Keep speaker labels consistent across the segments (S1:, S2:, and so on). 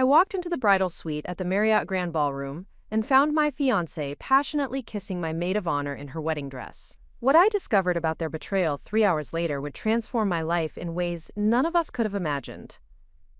S1: walked into the bridal suite at the Marriott Grand Ballroom and found my fiancé passionately kissing my maid of honor in her wedding dress. What I discovered about their betrayal 3 hours later would transform my life in ways none of us could have imagined.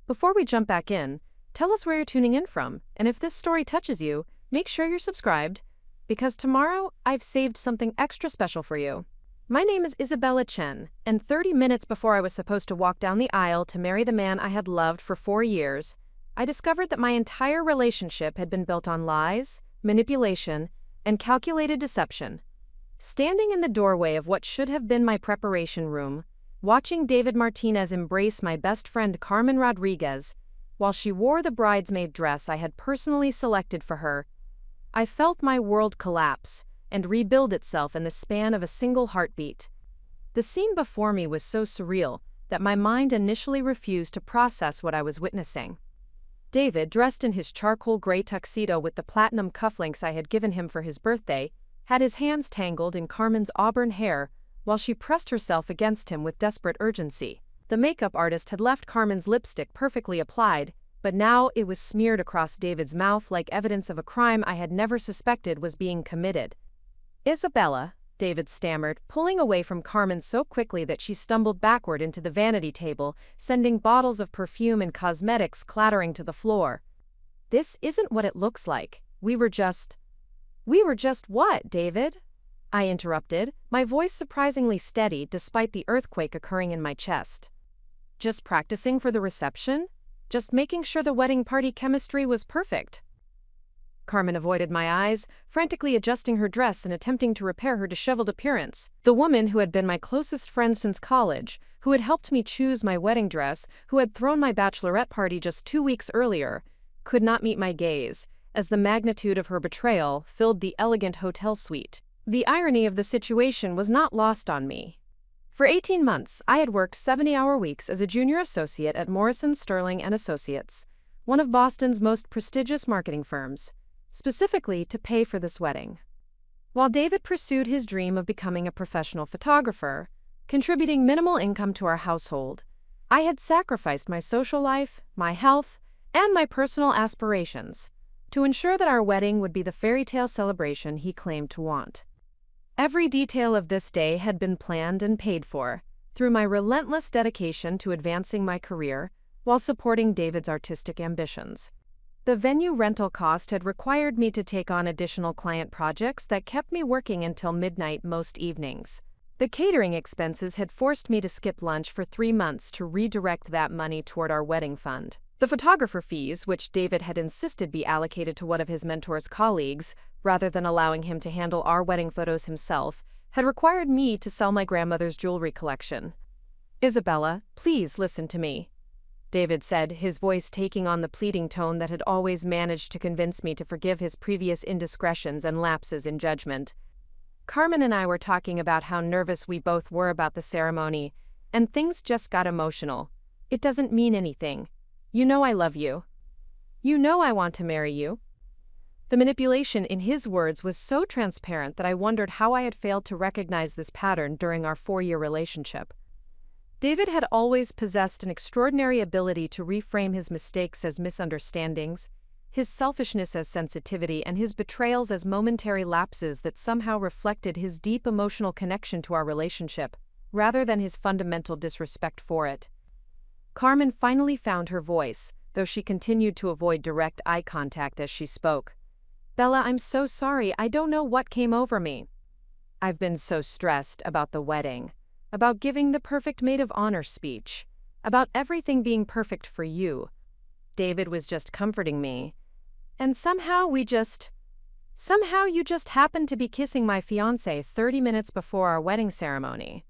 S1: Before we jump back in, tell us where you're tuning in from, and if this story touches you, make sure you're subscribed, because tomorrow I've saved something extra special for you. My name is Isabella Chen, and 30 minutes before I was supposed to walk down the aisle to marry the man I had loved for 4 years, I discovered that my entire relationship had been built on lies, manipulation, and calculated deception. Standing in the doorway of what should have been my preparation room, watching David Martinez embrace my best friend Carmen Rodriguez, while she wore the bridesmaid dress I had personally selected for her, I felt my world collapse and rebuild itself in the span of a single heartbeat. The scene before me was so surreal that my mind initially refused to process what I was witnessing. David, dressed in his charcoal gray tuxedo with the platinum cufflinks I had given him for his birthday, had his hands tangled in Carmen's auburn hair while she pressed herself against him with desperate urgency. The makeup artist had left Carmen's lipstick perfectly applied, but now it was smeared across David's mouth like evidence of a crime I had never suspected was being committed. "Isabella," David stammered, pulling away from Carmen so quickly that she stumbled backward into the vanity table, sending bottles of perfume and cosmetics clattering to the floor. "This isn't what it looks like. We were just what, David?" I interrupted, my voice surprisingly steady despite the earthquake occurring in my chest. "Just practicing for the reception? Just making sure the wedding party chemistry was perfect." Carmen avoided my eyes, frantically adjusting her dress and attempting to repair her disheveled appearance. The woman who had been my closest friend since college, who had helped me choose my wedding dress, who had thrown my bachelorette party just 2 weeks earlier, could not meet my gaze, as the magnitude of her betrayal filled the elegant hotel suite. The irony of the situation was not lost on me. For 18 months, I had worked 70-hour weeks as a junior associate at Morrison, Sterling & Associates, one of Boston's most prestigious marketing firms, specifically to pay for this wedding. While David pursued his dream of becoming a professional photographer, contributing minimal income to our household, I had sacrificed my social life, my health, and my personal aspirations to ensure that our wedding would be the fairy tale celebration he claimed to want. Every detail of this day had been planned and paid for through my relentless dedication to advancing my career while supporting David's artistic ambitions. The venue rental cost had required me to take on additional client projects that kept me working until midnight most evenings. The catering expenses had forced me to skip lunch for 3 months to redirect that money toward our wedding fund. The photographer fees, which David had insisted be allocated to one of his mentor's colleagues, rather than allowing him to handle our wedding photos himself, had required me to sell my grandmother's jewelry collection. "Isabella, please listen to me," David said, his voice taking on the pleading tone that had always managed to convince me to forgive his previous indiscretions and lapses in judgment. "Carmen and I were talking about how nervous we both were about the ceremony, and things just got emotional. It doesn't mean anything. You know I love you. You know I want to marry you." The manipulation in his words was so transparent that I wondered how I had failed to recognize this pattern during our 4-year relationship. David had always possessed an extraordinary ability to reframe his mistakes as misunderstandings, his selfishness as sensitivity, and his betrayals as momentary lapses that somehow reflected his deep emotional connection to our relationship, rather than his fundamental disrespect for it. Carmen finally found her voice, though she continued to avoid direct eye contact as she spoke. "Bella, I'm so sorry. I don't know what came over me. I've been so stressed about the wedding, about giving the perfect maid of honor speech, about everything being perfect for you. David was just comforting me. And somehow you just happened to be kissing my fiancé 30 minutes before our wedding ceremony."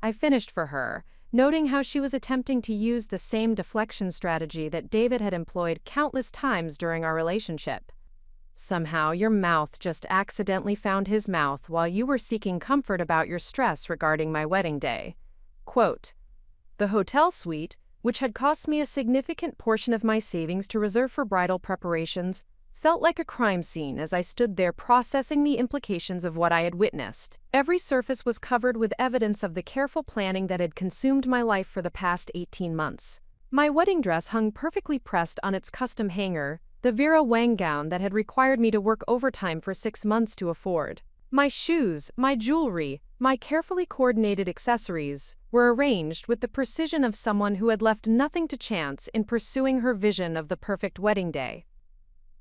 S1: I finished for her, noting how she was attempting to use the same deflection strategy that David had employed countless times during our relationship. "Somehow your mouth just accidentally found his mouth while you were seeking comfort about your stress regarding my wedding day." Quote, "The hotel suite, which had cost me a significant portion of my savings to reserve for bridal preparations, felt like a crime scene as I stood there processing the implications of what I had witnessed. Every surface was covered with evidence of the careful planning that had consumed my life for the past 18 months. My wedding dress hung perfectly pressed on its custom hanger, the Vera Wang gown that had required me to work overtime for 6 months to afford. My shoes, my jewelry, my carefully coordinated accessories were arranged with the precision of someone who had left nothing to chance in pursuing her vision of the perfect wedding day.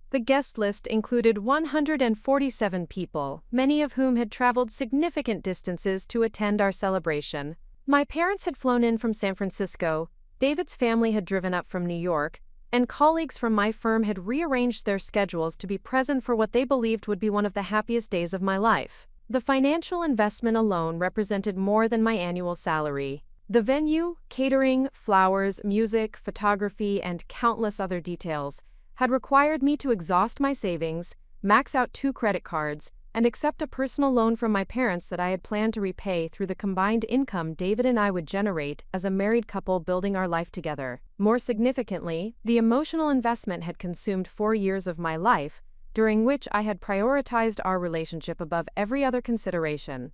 S1: The guest list included 147 people, many of whom had traveled significant distances to attend our celebration. My parents had flown in from San Francisco, David's family had driven up from New York, and colleagues from my firm had rearranged their schedules to be present for what they believed would be one of the happiest days of my life. The financial investment alone represented more than my annual salary. The venue, catering, flowers, music, photography, and countless other details had required me to exhaust my savings, max out 2 credit cards, and accept a personal loan from my parents that I had planned to repay through the combined income David and I would generate as a married couple building our life together. More significantly, the emotional investment had consumed 4 years of my life, during which I had prioritized our relationship above every other consideration.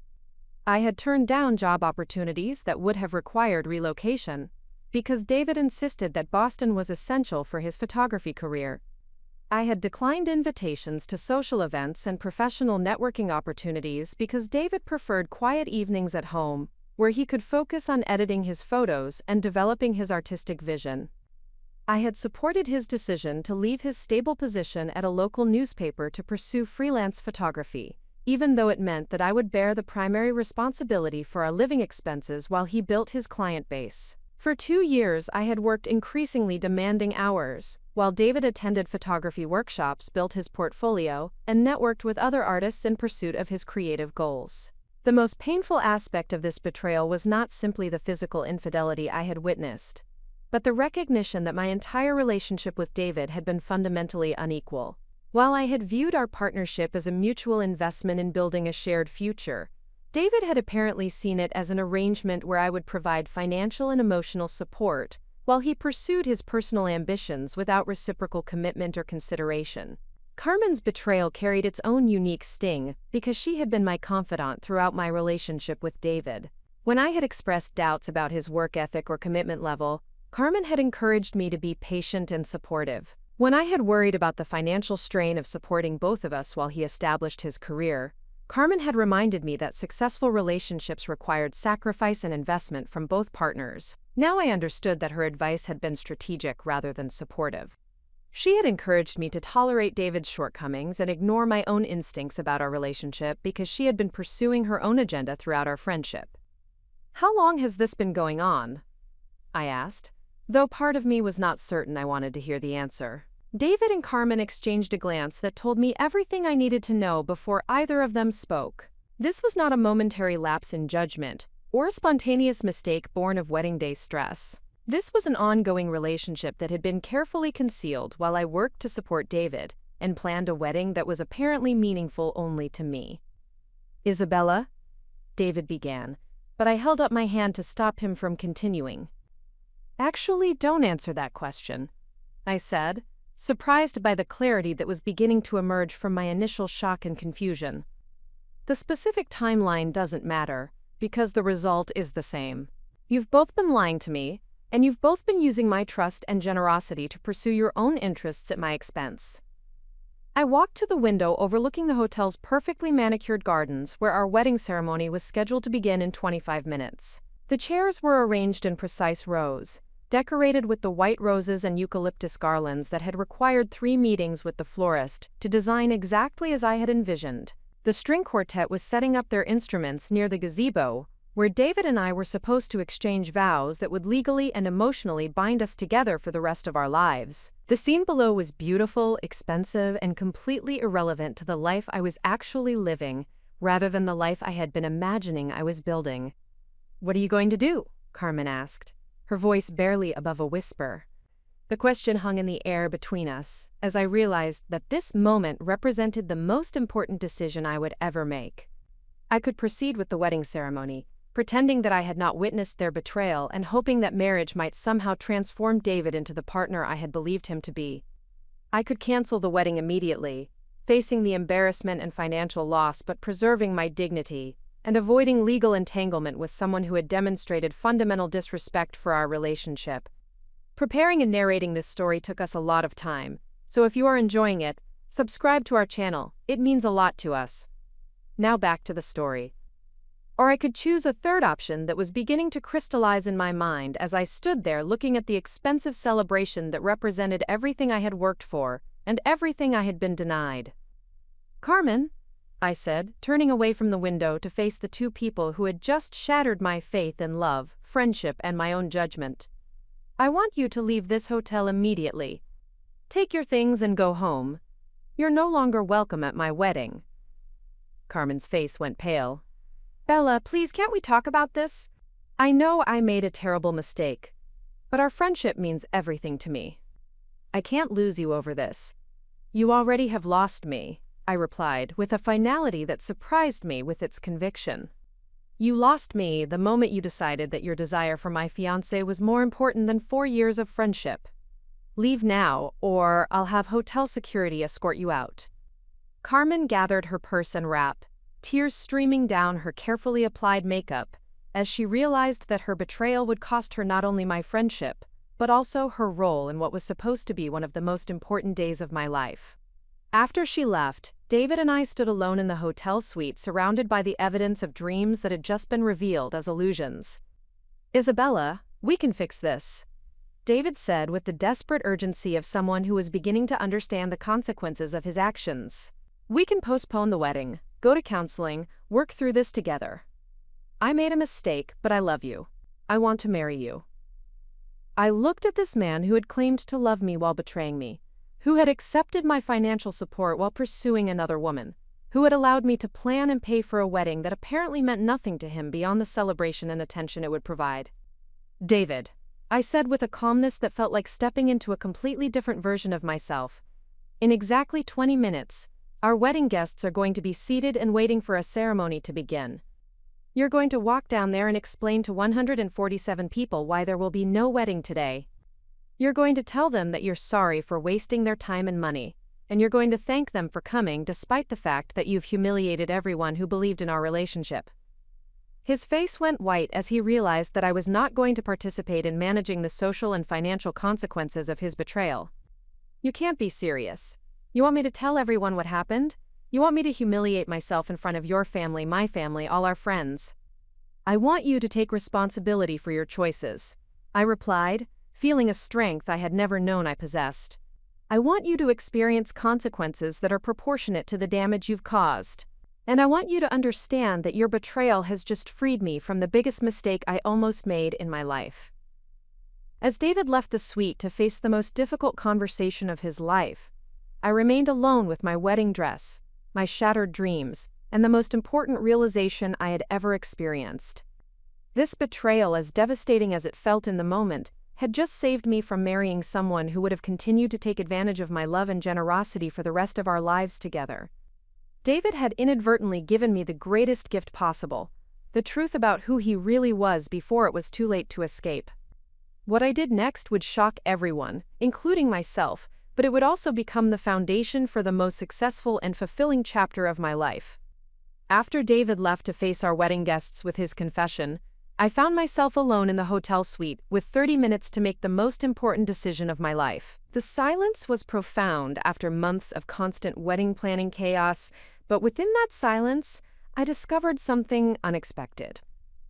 S1: I had turned down job opportunities that would have required relocation, because David insisted that Boston was essential for his photography career. I had declined invitations to social events and professional networking opportunities because David preferred quiet evenings at home, where he could focus on editing his photos and developing his artistic vision. I had supported his decision to leave his stable position at a local newspaper to pursue freelance photography, even though it meant that I would bear the primary responsibility for our living expenses while he built his client base. For 2 years, I had worked increasingly demanding hours, while David attended photography workshops, built his portfolio, and networked with other artists in pursuit of his creative goals. The most painful aspect of this betrayal was not simply the physical infidelity I had witnessed, but the recognition that my entire relationship with David had been fundamentally unequal. While I had viewed our partnership as a mutual investment in building a shared future, David had apparently seen it as an arrangement where I would provide financial and emotional support, while he pursued his personal ambitions without reciprocal commitment or consideration. Carmen's betrayal carried its own unique sting because she had been my confidant throughout my relationship with David. When I had expressed doubts about his work ethic or commitment level, Carmen had encouraged me to be patient and supportive. When I had worried about the financial strain of supporting both of us while he established his career, Carmen had reminded me that successful relationships required sacrifice and investment from both partners. Now I understood that her advice had been strategic rather than supportive. She had encouraged me to tolerate David's shortcomings and ignore my own instincts about our relationship because she had been pursuing her own agenda throughout our friendship. "How long has this been going on?" I asked, though part of me was not certain I wanted to hear the answer. David and Carmen exchanged a glance that told me everything I needed to know before either of them spoke. This was not a momentary lapse in judgment, or a spontaneous mistake born of wedding day stress. This was an ongoing relationship that had been carefully concealed while I worked to support David and planned a wedding that was apparently meaningful only to me. "Isabella?" David began, but I held up my hand to stop him from continuing. "Actually, don't answer that question," I said, surprised by the clarity that was beginning to emerge from my initial shock and confusion. "The specific timeline doesn't matter, because the result is the same. You've both been lying to me, and you've both been using my trust and generosity to pursue your own interests at my expense." I walked to the window overlooking the hotel's perfectly manicured gardens where our wedding ceremony was scheduled to begin in 25 minutes. The chairs were arranged in precise rows, decorated with the white roses and eucalyptus garlands that had required 3 meetings with the florist to design exactly as I had envisioned. The string quartet was setting up their instruments near the gazebo, where David and I were supposed to exchange vows that would legally and emotionally bind us together for the rest of our lives. The scene below was beautiful, expensive, and completely irrelevant to the life I was actually living, rather than the life I had been imagining I was building. "What are you going to do?" Carmen asked, her voice barely above a whisper. The question hung in the air between us, as I realized that this moment represented the most important decision I would ever make. I could proceed with the wedding ceremony, pretending that I had not witnessed their betrayal and hoping that marriage might somehow transform David into the partner I had believed him to be. I could cancel the wedding immediately, facing the embarrassment and financial loss but preserving my dignity, and avoiding legal entanglement with someone who had demonstrated fundamental disrespect for our relationship. Preparing and narrating this story took us a lot of time, so if you are enjoying it, subscribe to our channel, it means a lot to us. Now back to the story. Or I could choose a third option that was beginning to crystallize in my mind as I stood there looking at the expensive celebration that represented everything I had worked for and everything I had been denied. "Carmen," I said, turning away from the window to face the two people who had just shattered my faith in love, friendship, and my own judgment. "I want you to leave this hotel immediately. Take your things and go home. You're no longer welcome at my wedding." Carmen's face went pale. "Bella, please, can't we talk about this? I know I made a terrible mistake, but our friendship means everything to me. I can't lose you over this. You already have lost me," I replied, with a finality that surprised me with its conviction. "You lost me the moment you decided that your desire for my fiancé was more important than 4 years of friendship. Leave now, or I'll have hotel security escort you out." Carmen gathered her purse and wrap, tears streaming down her carefully applied makeup, as she realized that her betrayal would cost her not only my friendship, but also her role in what was supposed to be one of the most important days of my life. After she left, David and I stood alone in the hotel suite surrounded by the evidence of dreams that had just been revealed as illusions. "Isabella, we can fix this," David said with the desperate urgency of someone who was beginning to understand the consequences of his actions. "We can postpone the wedding, go to counseling, work through this together. I made a mistake, but I love you. I want to marry you." I looked at this man who had claimed to love me while betraying me, who had accepted my financial support while pursuing another woman, who had allowed me to plan and pay for a wedding that apparently meant nothing to him beyond the celebration and attention it would provide. "David," I said with a calmness that felt like stepping into a completely different version of myself, "in exactly 20 minutes, our wedding guests are going to be seated and waiting for a ceremony to begin. You're going to walk down there and explain to 147 people why there will be no wedding today. You're going to tell them that you're sorry for wasting their time and money, and you're going to thank them for coming despite the fact that you've humiliated everyone who believed in our relationship." His face went white as he realized that I was not going to participate in managing the social and financial consequences of his betrayal. "You can't be serious. You want me to tell everyone what happened? You want me to humiliate myself in front of your family, my family, all our friends?" "I want you to take responsibility for your choices," I replied, feeling a strength I had never known I possessed. "I want you to experience consequences that are proportionate to the damage you've caused. And I want you to understand that your betrayal has just freed me from the biggest mistake I almost made in my life." As David left the suite to face the most difficult conversation of his life, I remained alone with my wedding dress, my shattered dreams, and the most important realization I had ever experienced. This betrayal, as devastating as it felt in the moment, had just saved me from marrying someone who would have continued to take advantage of my love and generosity for the rest of our lives together. David had inadvertently given me the greatest gift possible, the truth about who he really was before it was too late to escape. What I did next would shock everyone, including myself, but it would also become the foundation for the most successful and fulfilling chapter of my life. After David left to face our wedding guests with his confession, I found myself alone in the hotel suite with 30 minutes to make the most important decision of my life. The silence was profound after months of constant wedding planning chaos, but within that silence, I discovered something unexpected.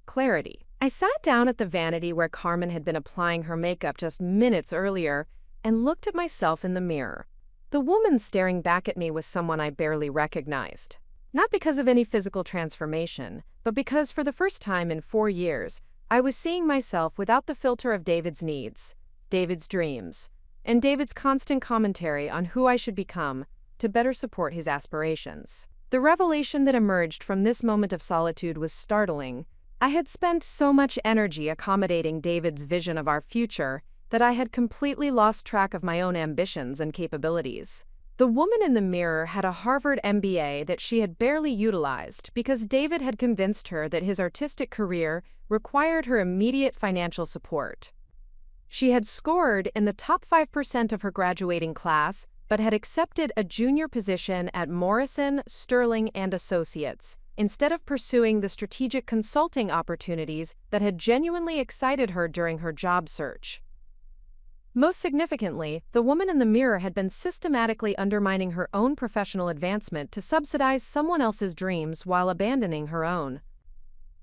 S1: Clarity. I sat down at the vanity where Carmen had been applying her makeup just minutes earlier and looked at myself in the mirror. The woman staring back at me was someone I barely recognized. Not because of any physical transformation, but because for the first time in 4 years, I was seeing myself without the filter of David's needs, David's dreams, and David's constant commentary on who I should become to better support his aspirations. The revelation that emerged from this moment of solitude was startling. I had spent so much energy accommodating David's vision of our future that I had completely lost track of my own ambitions and capabilities. The woman in the mirror had a Harvard MBA that she had barely utilized because David had convinced her that his artistic career required her immediate financial support. She had scored in the top 5% of her graduating class, but had accepted a junior position at Morrison, Sterling & Associates, instead of pursuing the strategic consulting opportunities that had genuinely excited her during her job search. Most significantly, the woman in the mirror had been systematically undermining her own professional advancement to subsidize someone else's dreams while abandoning her own.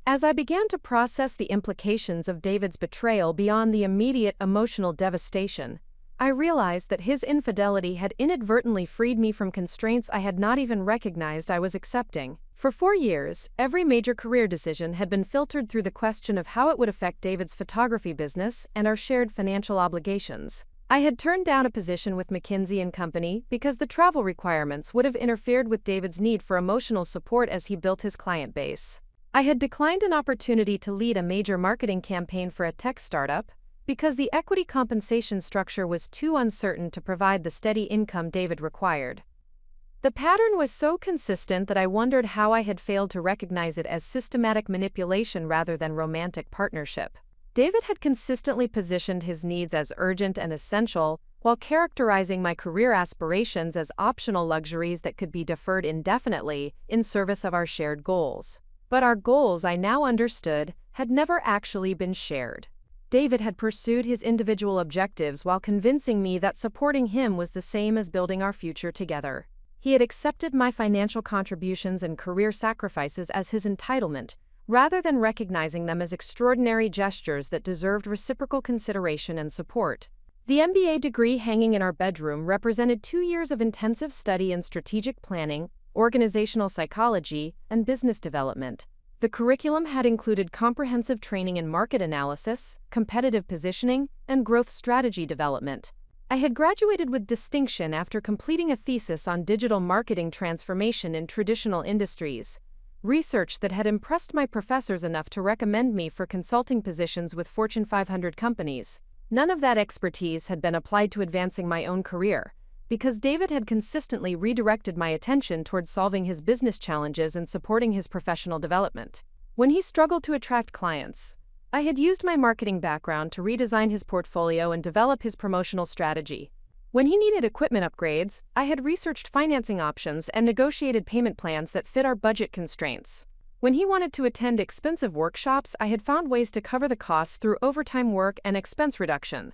S1: As I began to process the implications of David's betrayal beyond the immediate emotional devastation, I realized that his infidelity had inadvertently freed me from constraints I had not even recognized I was accepting. For 4 years, every major career decision had been filtered through the question of how it would affect David's photography business and our shared financial obligations. I had turned down a position with McKinsey & Company because the travel requirements would have interfered with David's need for emotional support as he built his client base. I had declined an opportunity to lead a major marketing campaign for a tech startup because the equity compensation structure was too uncertain to provide the steady income David required. The pattern was so consistent that I wondered how I had failed to recognize it as systematic manipulation rather than romantic partnership. David had consistently positioned his needs as urgent and essential, while characterizing my career aspirations as optional luxuries that could be deferred indefinitely in service of our shared goals. But our goals, I now understood, had never actually been shared. David had pursued his individual objectives while convincing me that supporting him was the same as building our future together. He had accepted my financial contributions and career sacrifices as his entitlement, rather than recognizing them as extraordinary gestures that deserved reciprocal consideration and support. The MBA degree hanging in our bedroom represented 2 years of intensive study in strategic planning, organizational psychology, and business development. The curriculum had included comprehensive training in market analysis, competitive positioning, and growth strategy development. I had graduated with distinction after completing a thesis on digital marketing transformation in traditional industries, research that had impressed my professors enough to recommend me for consulting positions with Fortune 500 companies. None of that expertise had been applied to advancing my own career, because David had consistently redirected my attention towards solving his business challenges and supporting his professional development. When he struggled to attract clients, I had used my marketing background to redesign his portfolio and develop his promotional strategy. When he needed equipment upgrades, I had researched financing options and negotiated payment plans that fit our budget constraints. When he wanted to attend expensive workshops, I had found ways to cover the costs through overtime work and expense reduction.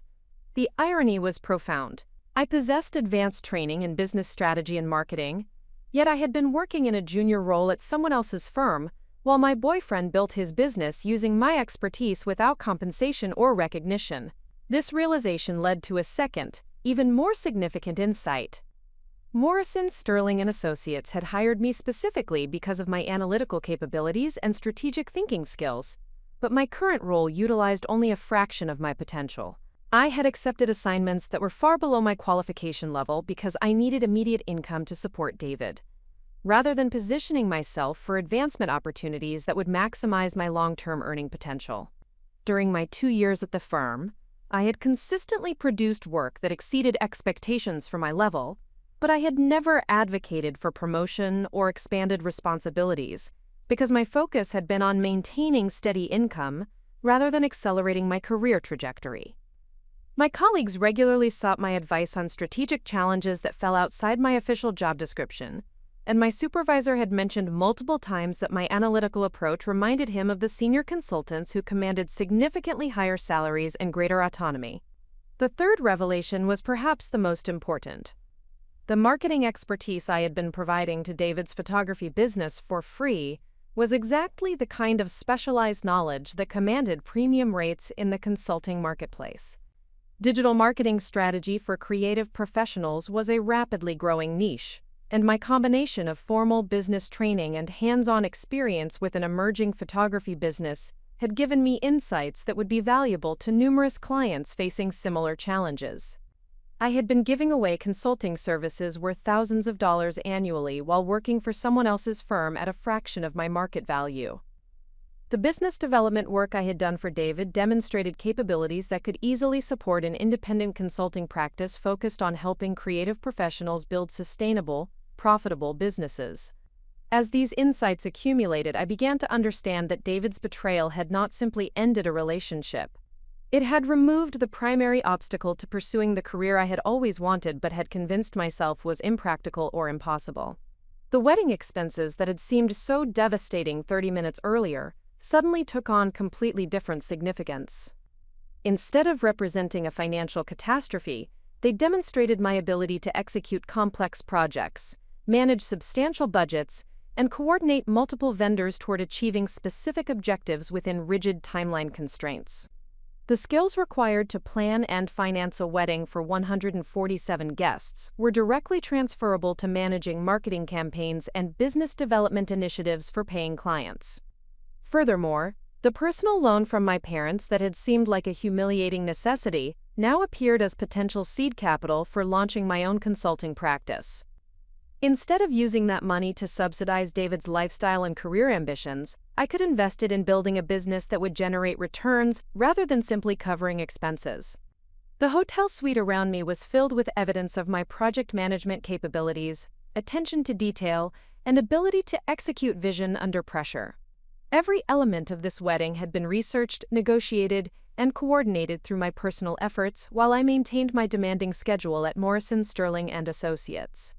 S1: The irony was profound. I possessed advanced training in business strategy and marketing, yet I had been working in a junior role at someone else's firm, while my boyfriend built his business using my expertise without compensation or recognition. This realization led to a second, even more significant insight. Morrison, Sterling & Associates had hired me specifically because of my analytical capabilities and strategic thinking skills, but my current role utilized only a fraction of my potential. I had accepted assignments that were far below my qualification level because I needed immediate income to support David, rather than positioning myself for advancement opportunities that would maximize my long-term earning potential. During my 2 years at the firm, I had consistently produced work that exceeded expectations for my level, but I had never advocated for promotion or expanded responsibilities because my focus had been on maintaining steady income rather than accelerating my career trajectory. My colleagues regularly sought my advice on strategic challenges that fell outside my official job description, and my supervisor had mentioned multiple times that my analytical approach reminded him of the senior consultants who commanded significantly higher salaries and greater autonomy. The third revelation was perhaps the most important. The marketing expertise I had been providing to David's photography business for free was exactly the kind of specialized knowledge that commanded premium rates in the consulting marketplace. Digital marketing strategy for creative professionals was a rapidly growing niche, and my combination of formal business training and hands-on experience with an emerging photography business had given me insights that would be valuable to numerous clients facing similar challenges. I had been giving away consulting services worth thousands of dollars annually while working for someone else's firm at a fraction of my market value. The business development work I had done for David demonstrated capabilities that could easily support an independent consulting practice focused on helping creative professionals build sustainable, profitable businesses. As these insights accumulated, I began to understand that David's betrayal had not simply ended a relationship. It had removed the primary obstacle to pursuing the career I had always wanted but had convinced myself was impractical or impossible. The wedding expenses that had seemed so devastating 30 minutes earlier suddenly took on completely different significance. Instead of representing a financial catastrophe, they demonstrated my ability to execute complex projects, manage substantial budgets, and coordinate multiple vendors toward achieving specific objectives within rigid timeline constraints. The skills required to plan and finance a wedding for 147 guests were directly transferable to managing marketing campaigns and business development initiatives for paying clients. Furthermore, the personal loan from my parents that had seemed like a humiliating necessity now appeared as potential seed capital for launching my own consulting practice. Instead of using that money to subsidize David's lifestyle and career ambitions, I could invest it in building a business that would generate returns rather than simply covering expenses. The hotel suite around me was filled with evidence of my project management capabilities, attention to detail, and ability to execute vision under pressure. Every element of this wedding had been researched, negotiated, and coordinated through my personal efforts while I maintained my demanding schedule at Morrison, Sterling & Associates.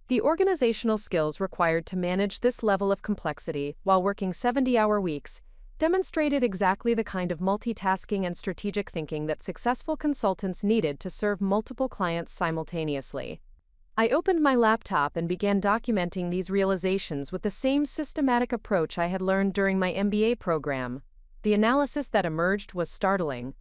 S1: The organizational skills required to manage this level of complexity while working 70-hour weeks demonstrated exactly the kind of multitasking and strategic thinking that successful consultants needed to serve multiple clients simultaneously. I opened my laptop and began documenting these realizations with the same systematic approach I had learned during my MBA program. The analysis that emerged was startling.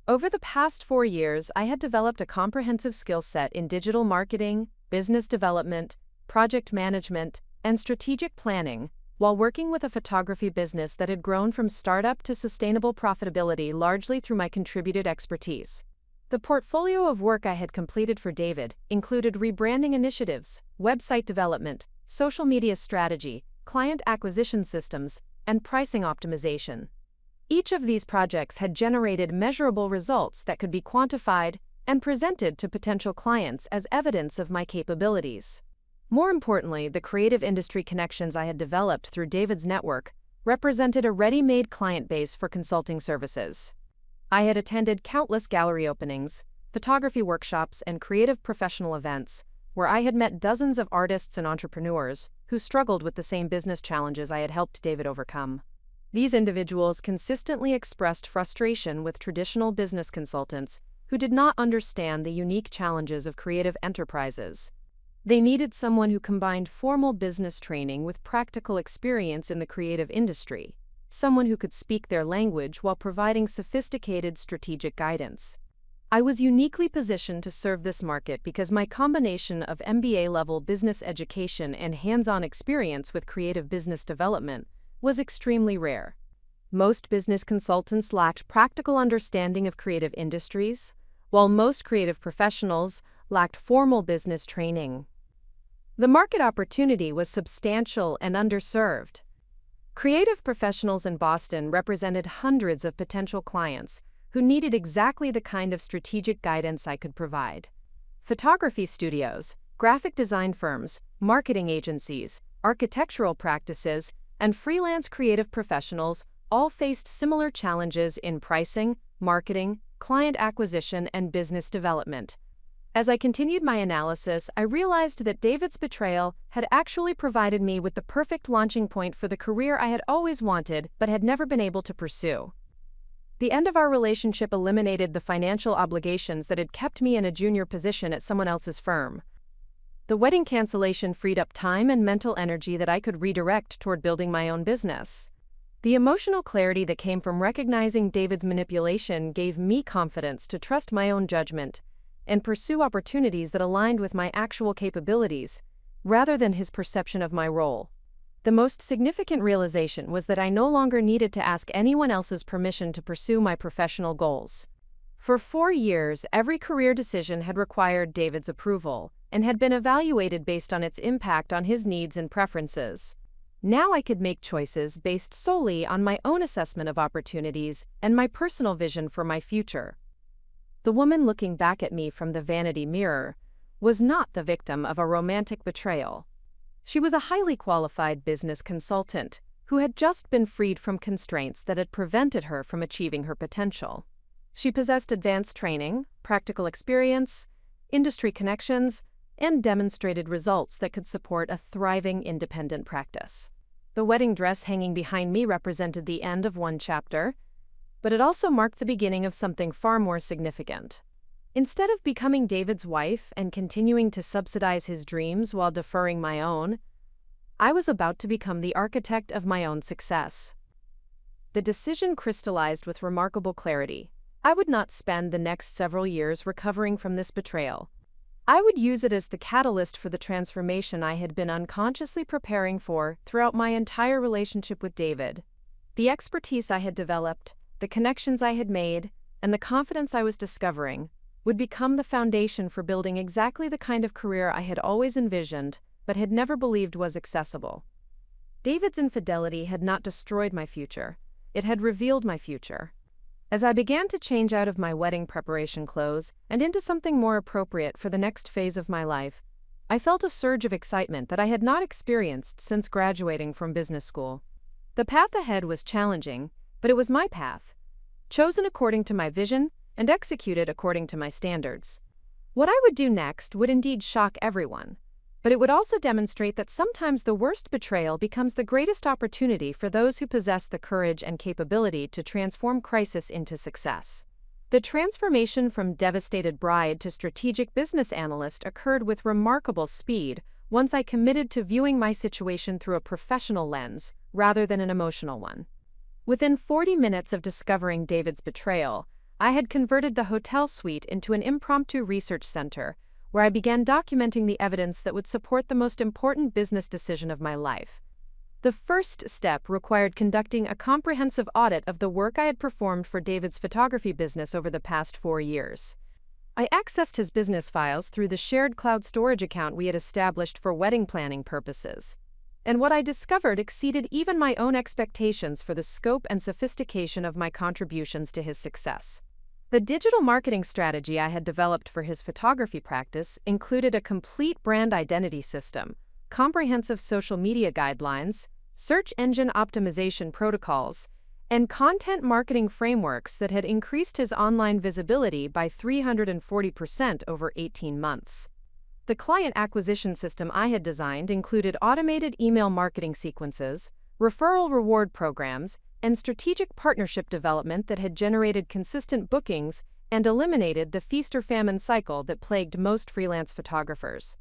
S1: Over the past 4 years, I had developed a comprehensive skill set in digital marketing, business development, project management, and strategic planning, while working with a photography business that had grown from startup to sustainable profitability largely through my contributed expertise. The portfolio of work I had completed for David included rebranding initiatives, website development, social media strategy, client acquisition systems, and pricing optimization. Each of these projects had generated measurable results that could be quantified and presented to potential clients as evidence of my capabilities. More importantly, the creative industry connections I had developed through David's network represented a ready-made client base for consulting services. I had attended countless gallery openings, photography workshops, and creative professional events, where I had met dozens of artists and entrepreneurs who struggled with the same business challenges I had helped David overcome. These individuals consistently expressed frustration with traditional business consultants who did not understand the unique challenges of creative enterprises. They needed someone who combined formal business training with practical experience in the creative industry, someone who could speak their language while providing sophisticated strategic guidance. I was uniquely positioned to serve this market because my combination of MBA-level business education and hands-on experience with creative business development was extremely rare. Most business consultants lacked practical understanding of creative industries, while most creative professionals lacked formal business training. The market opportunity was substantial and underserved. Creative professionals in Boston represented hundreds of potential clients who needed exactly the kind of strategic guidance I could provide. Photography studios, graphic design firms, marketing agencies, architectural practices, and freelance creative professionals all faced similar challenges in pricing, marketing, client acquisition, and business development. As I continued my analysis, I realized that David's betrayal had actually provided me with the perfect launching point for the career I had always wanted but had never been able to pursue. The end of our relationship eliminated the financial obligations that had kept me in a junior position at someone else's firm. The wedding cancellation freed up time and mental energy that I could redirect toward building my own business. The emotional clarity that came from recognizing David's manipulation gave me confidence to trust my own judgment and pursue opportunities that aligned with my actual capabilities, rather than his perception of my role. The most significant realization was that I no longer needed to ask anyone else's permission to pursue my professional goals. For 4 years, every career decision had required David's approval and had been evaluated based on its impact on his needs and preferences. Now I could make choices based solely on my own assessment of opportunities and my personal vision for my future. The woman looking back at me from the vanity mirror was not the victim of a romantic betrayal. She was a highly qualified business consultant who had just been freed from constraints that had prevented her from achieving her potential. She possessed advanced training, practical experience, industry connections, and demonstrated results that could support a thriving independent practice. The wedding dress hanging behind me represented the end of one chapter. but it also marked the beginning of something far more significant. Instead of becoming David's wife and continuing to subsidize his dreams while deferring my own, I was about to become the architect of my own success. The decision crystallized with remarkable clarity. I would not spend the next several years recovering from this betrayal. I would use it as the catalyst for the transformation I had been unconsciously preparing for throughout my entire relationship with David. The expertise I had developed, the connections I had made, and the confidence I was discovering would become the foundation for building exactly the kind of career I had always envisioned but had never believed was accessible. David's infidelity had not destroyed my future. It had revealed my future. As I began to change out of my wedding preparation clothes and into something more appropriate for the next phase of my life, I felt a surge of excitement that I had not experienced since graduating from business school. The path ahead was challenging, but it was my path, chosen according to my vision and executed according to my standards. What I would do next would indeed shock everyone, but it would also demonstrate that sometimes the worst betrayal becomes the greatest opportunity for those who possess the courage and capability to transform crisis into success. The transformation from devastated bride to strategic business analyst occurred with remarkable speed once I committed to viewing my situation through a professional lens rather than an emotional one. Within 40 minutes of discovering David's betrayal, I had converted the hotel suite into an impromptu research center where I began documenting the evidence that would support the most important business decision of my life. The first step required conducting a comprehensive audit of the work I had performed for David's photography business over the past 4 years. I accessed his business files through the shared cloud storage account we had established for wedding planning purposes. And what I discovered exceeded even my own expectations for the scope and sophistication of my contributions to his success. The digital marketing strategy I had developed for his photography practice included a complete brand identity system, comprehensive social media guidelines, search engine optimization protocols, and content marketing frameworks that had increased his online visibility by 340% over 18 months. The client acquisition system I had designed included automated email marketing sequences, referral reward programs, and strategic partnership development that had generated consistent bookings and eliminated the feast-or-famine cycle that plagued most freelance photographers.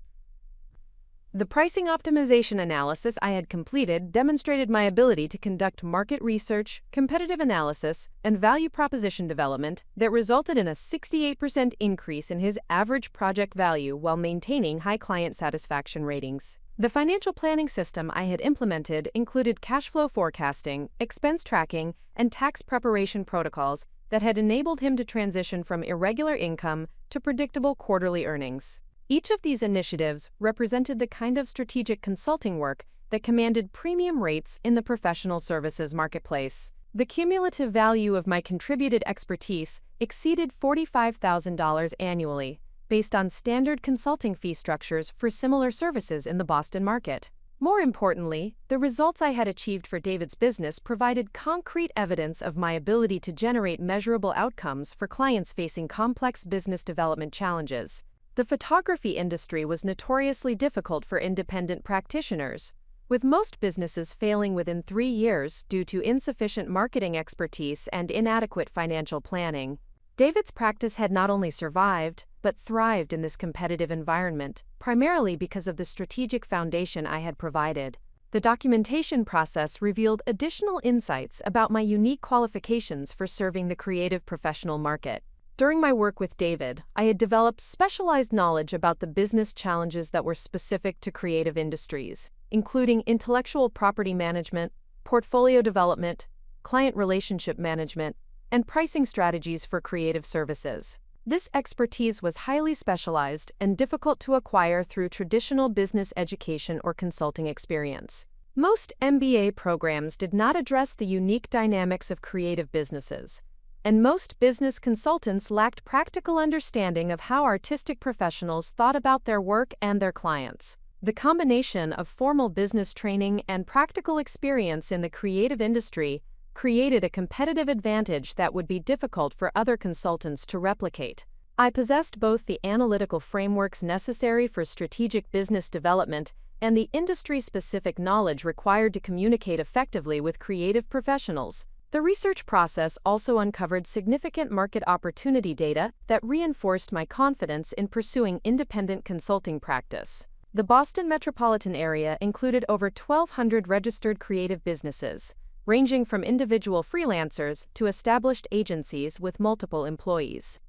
S1: The pricing optimization analysis I had completed demonstrated my ability to conduct market research, competitive analysis, and value proposition development that resulted in a 68% increase in his average project value while maintaining high client satisfaction ratings. The financial planning system I had implemented included cash flow forecasting, expense tracking, and tax preparation protocols that had enabled him to transition from irregular income to predictable quarterly earnings. Each of these initiatives represented the kind of strategic consulting work that commanded premium rates in the professional services marketplace. The cumulative value of my contributed expertise exceeded $45,000 annually, based on standard consulting fee structures for similar services in the Boston market. More importantly, the results I had achieved for David's business provided concrete evidence of my ability to generate measurable outcomes for clients facing complex business development challenges. The photography industry was notoriously difficult for independent practitioners, with most businesses failing within 3 years due to insufficient marketing expertise and inadequate financial planning. David's practice had not only survived, but thrived in this competitive environment, primarily because of the strategic foundation I had provided. The documentation process revealed additional insights about my unique qualifications for serving the creative professional market. During my work with David, I had developed specialized knowledge about the business challenges that were specific to creative industries, including intellectual property management, portfolio development, client relationship management, and pricing strategies for creative services. This expertise was highly specialized and difficult to acquire through traditional business education or consulting experience. Most MBA programs did not address the unique dynamics of creative businesses, and most business consultants lacked practical understanding of how artistic professionals thought about their work and their clients. The combination of formal business training and practical experience in the creative industry created a competitive advantage that would be difficult for other consultants to replicate. I possessed both the analytical frameworks necessary for strategic business development and the industry-specific knowledge required to communicate effectively with creative professionals. The research process also uncovered significant market opportunity data that reinforced my confidence in pursuing independent consulting practice. The Boston metropolitan area included over 1,200 registered creative businesses, ranging from individual freelancers to established agencies with multiple employees.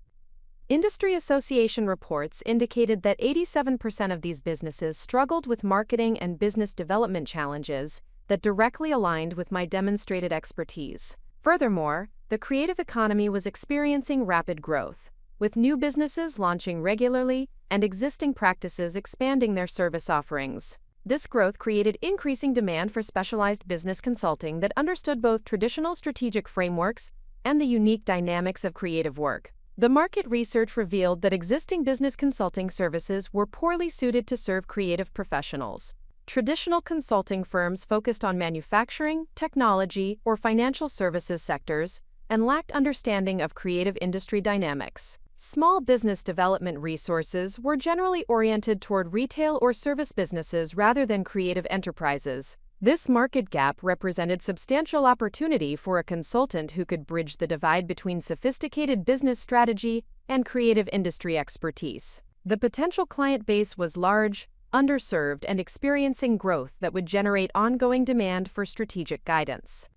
S1: Industry association reports indicated that 87% of these businesses struggled with marketing and business development challenges that directly aligned with my demonstrated expertise. Furthermore, the creative economy was experiencing rapid growth, with new businesses launching regularly and existing practices expanding their service offerings. This growth created increasing demand for specialized business consulting that understood both traditional strategic frameworks and the unique dynamics of creative work. The market research revealed that existing business consulting services were poorly suited to serve creative professionals. Traditional consulting firms focused on manufacturing, technology, or financial services sectors and lacked understanding of creative industry dynamics. Small business development resources were generally oriented toward retail or service businesses rather than creative enterprises. This market gap represented substantial opportunity for a consultant who could bridge the divide between sophisticated business strategy and creative industry expertise. The potential client base was large, underserved, and experiencing growth that would generate ongoing demand for strategic guidance.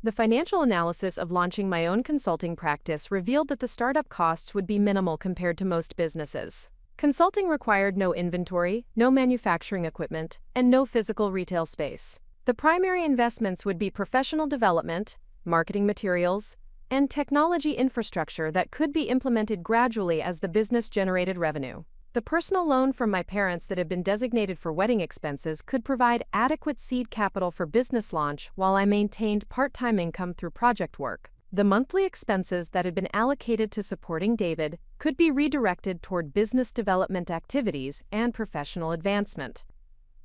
S1: The financial analysis of launching my own consulting practice revealed that the startup costs would be minimal compared to most businesses. Consulting required no inventory, no manufacturing equipment, and no physical retail space. The primary investments would be professional development, marketing materials, and technology infrastructure that could be implemented gradually as the business generated revenue. The personal loan from my parents that had been designated for wedding expenses could provide adequate seed capital for business launch while I maintained part-time income through project work. The monthly expenses that had been allocated to supporting David could be redirected toward business development activities and professional advancement.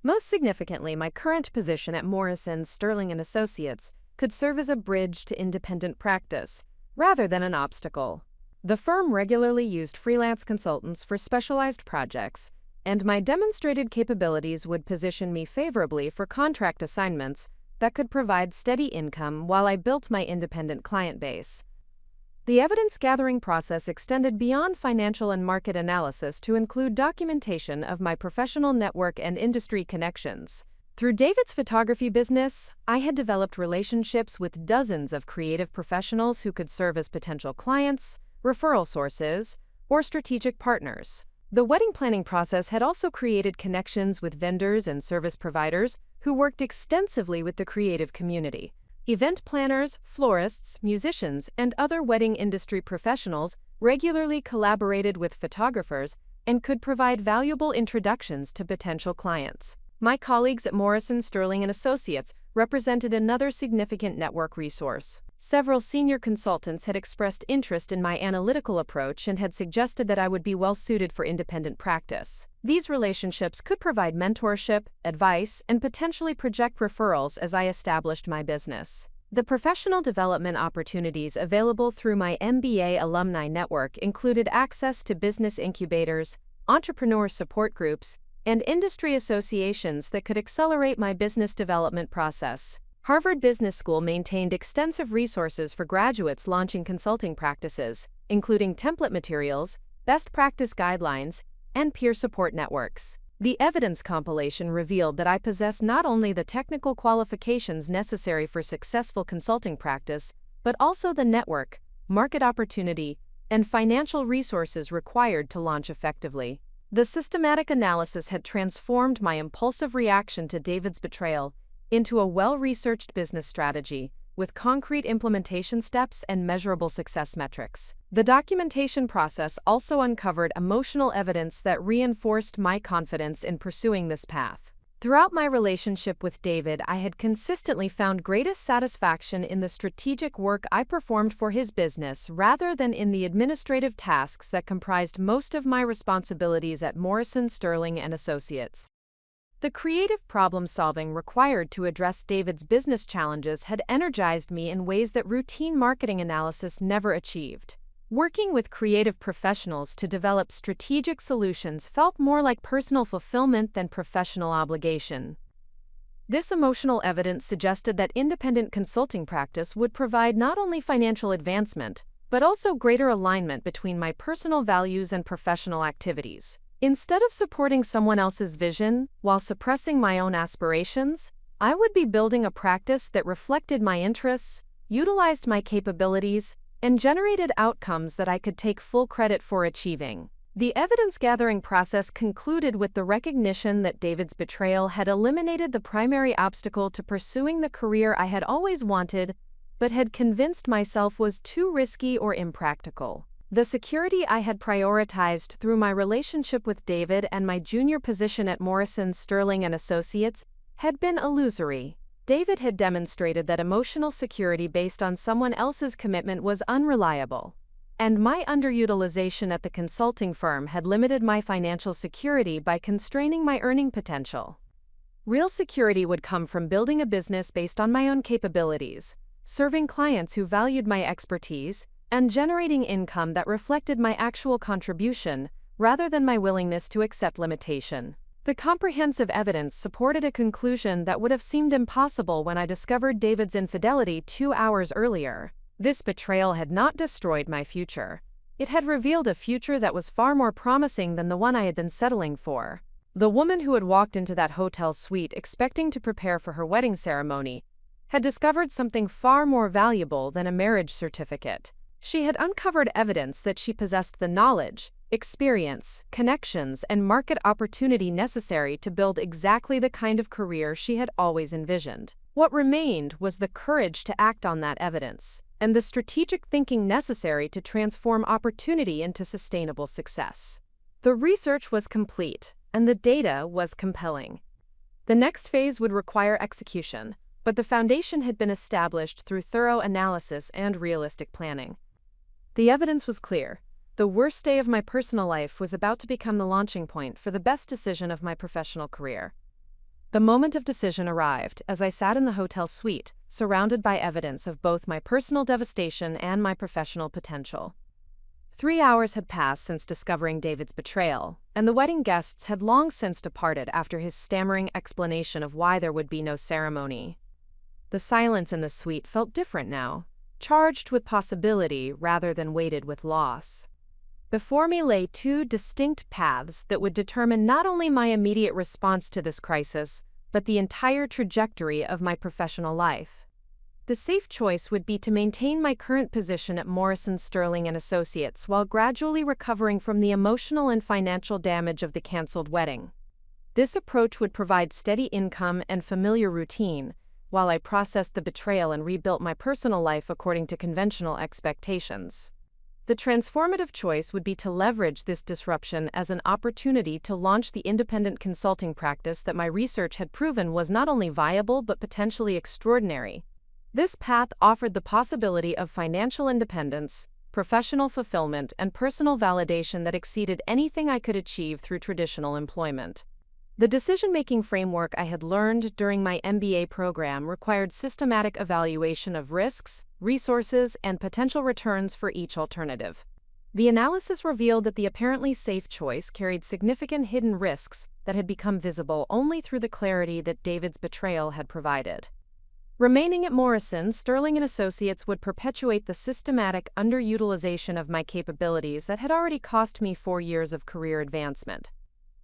S1: Most significantly, my current position at Morrison, Sterling & Associates could serve as a bridge to independent practice, rather than an obstacle. The firm regularly used freelance consultants for specialized projects, and my demonstrated capabilities would position me favorably for contract assignments that could provide steady income while I built my independent client base. The evidence-gathering process extended beyond financial and market analysis to include documentation of my professional network and industry connections. Through David's photography business, I had developed relationships with dozens of creative professionals who could serve as potential clients, referral sources, or strategic partners. The wedding planning process had also created connections with vendors and service providers who worked extensively with the creative community. Event planners, florists, musicians, and other wedding industry professionals regularly collaborated with photographers and could provide valuable introductions to potential clients. My colleagues at Morrison, Sterling & Associates represented another significant network resource. Several senior consultants had expressed interest in my analytical approach and had suggested that I would be well suited for independent practice. These relationships could provide mentorship, advice, and potentially project referrals as I established my business. The professional development opportunities available through my MBA alumni network included access to business incubators, entrepreneur support groups, and industry associations that could accelerate my business development process. Harvard Business School maintained extensive resources for graduates launching consulting practices, including template materials, best practice guidelines, and peer support networks. The evidence compilation revealed that I possess not only the technical qualifications necessary for successful consulting practice, but also the network, market opportunity, and financial resources required to launch effectively. The systematic analysis had transformed my impulsive reaction to David's betrayal into a well-researched business strategy, with concrete implementation steps and measurable success metrics. The documentation process also uncovered emotional evidence that reinforced my confidence in pursuing this path. Throughout my relationship with David, I had consistently found greatest satisfaction in the strategic work I performed for his business rather than in the administrative tasks that comprised most of my responsibilities at Morrison, Sterling & Associates. The creative problem-solving required to address David's business challenges had energized me in ways that routine marketing analysis never achieved. Working with creative professionals to develop strategic solutions felt more like personal fulfillment than professional obligation. This emotional evidence suggested that independent consulting practice would provide not only financial advancement, but also greater alignment between my personal values and professional activities. Instead of supporting someone else's vision while suppressing my own aspirations, I would be building a practice that reflected my interests, utilized my capabilities, and generated outcomes that I could take full credit for achieving. The evidence-gathering process concluded with the recognition that David's betrayal had eliminated the primary obstacle to pursuing the career I had always wanted, but had convinced myself was too risky or impractical. The security I had prioritized through my relationship with David and my junior position at Morrison, Sterling & Associates had been illusory. David had demonstrated that emotional security based on someone else's commitment was unreliable, and my underutilization at the consulting firm had limited my financial security by constraining my earning potential. Real security would come from building a business based on my own capabilities, serving clients who valued my expertise, and generating income that reflected my actual contribution, rather than my willingness to accept limitation. The comprehensive evidence supported a conclusion that would have seemed impossible when I discovered David's infidelity 2 hours earlier. This betrayal had not destroyed my future. It had revealed a future that was far more promising than the one I had been settling for. The woman who had walked into that hotel suite expecting to prepare for her wedding ceremony had discovered something far more valuable than a marriage certificate. She had uncovered evidence that she possessed the knowledge, experience, connections, and market opportunity necessary to build exactly the kind of career she had always envisioned. What remained was the courage to act on that evidence, and the strategic thinking necessary to transform opportunity into sustainable success. The research was complete, and the data was compelling. The next phase would require execution, but the foundation had been established through thorough analysis and realistic planning. The evidence was clear. The worst day of my personal life was about to become the launching point for the best decision of my professional career. The moment of decision arrived as I sat in the hotel suite, surrounded by evidence of both my personal devastation and my professional potential. 3 hours had passed since discovering David's betrayal, and the wedding guests had long since departed after his stammering explanation of why there would be no ceremony. The silence in the suite felt different now, charged with possibility rather than weighted with loss. Before me lay 2 distinct paths that would determine not only my immediate response to this crisis, but the entire trajectory of my professional life. The safe choice would be to maintain my current position at Morrison, Sterling & Associates while gradually recovering from the emotional and financial damage of the canceled wedding. This approach would provide steady income and familiar routine, while I processed the betrayal and rebuilt my personal life according to conventional expectations. The transformative choice would be to leverage this disruption as an opportunity to launch the independent consulting practice that my research had proven was not only viable but potentially extraordinary. This path offered the possibility of financial independence, professional fulfillment, and personal validation that exceeded anything I could achieve through traditional employment. The decision-making framework I had learned during my MBA program required systematic evaluation of risks, resources, and potential returns for each alternative. The analysis revealed that the apparently safe choice carried significant hidden risks that had become visible only through the clarity that David's betrayal had provided. Remaining at Morrison, Sterling & Associates would perpetuate the systematic underutilization of my capabilities that had already cost me 4 years of career advancement.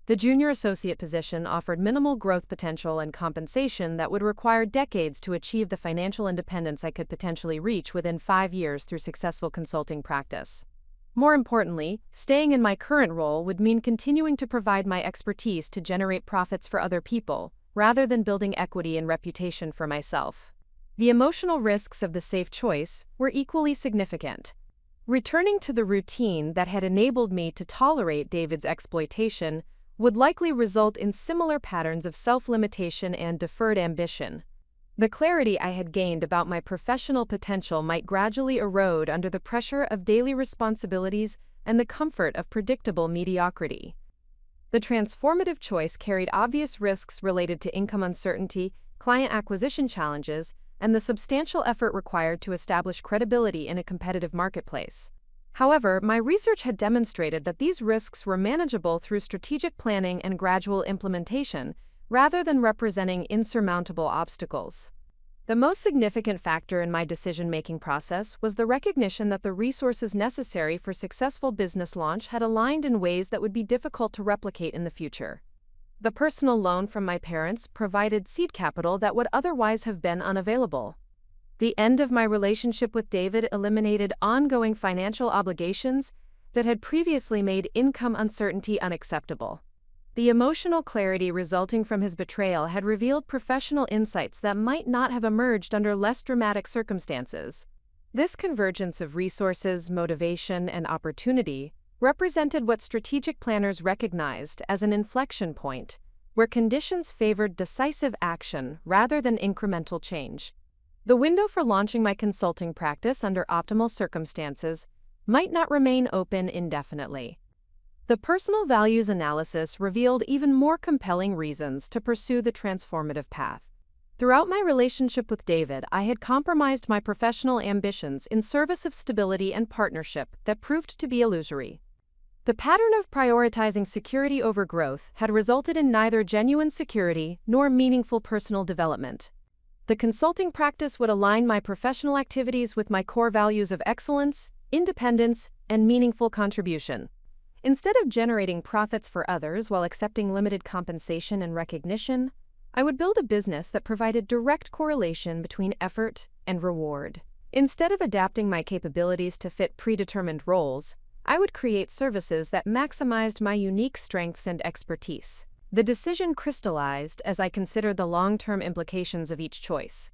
S1: The junior associate position offered minimal growth potential and compensation that would require decades to achieve the financial independence I could potentially reach within 5 years through successful consulting practice. More importantly, staying in my current role would mean continuing to provide my expertise to generate profits for other people, rather than building equity and reputation for myself. The emotional risks of the safe choice were equally significant. Returning to the routine that had enabled me to tolerate David's exploitation would likely result in similar patterns of self-limitation and deferred ambition. The clarity I had gained about my professional potential might gradually erode under the pressure of daily responsibilities and the comfort of predictable mediocrity. The transformative choice carried obvious risks related to income uncertainty, client acquisition challenges, and the substantial effort required to establish credibility in a competitive marketplace. However, my research had demonstrated that these risks were manageable through strategic planning and gradual implementation, rather than representing insurmountable obstacles. The most significant factor in my decision-making process was the recognition that the resources necessary for successful business launch had aligned in ways that would be difficult to replicate in the future. The personal loan from my parents provided seed capital that would otherwise have been unavailable. The end of my relationship with David eliminated ongoing financial obligations that had previously made income uncertainty unacceptable. The emotional clarity resulting from his betrayal had revealed professional insights that might not have emerged under less dramatic circumstances. This convergence of resources, motivation, and opportunity represented what strategic planners recognized as an inflection point, where conditions favored decisive action rather than incremental change. The window for launching my consulting practice under optimal circumstances might not remain open indefinitely. The personal values analysis revealed even more compelling reasons to pursue the transformative path. Throughout my relationship with David, I had compromised my professional ambitions in service of stability and partnership that proved to be illusory. The pattern of prioritizing security over growth had resulted in neither genuine security nor meaningful personal development. The consulting practice would align my professional activities with my core values of excellence, independence, and meaningful contribution. Instead of generating profits for others while accepting limited compensation and recognition, I would build a business that provided direct correlation between effort and reward. Instead of adapting my capabilities to fit predetermined roles, I would create services that maximized my unique strengths and expertise. The decision crystallized as I considered the long-term implications of each choice.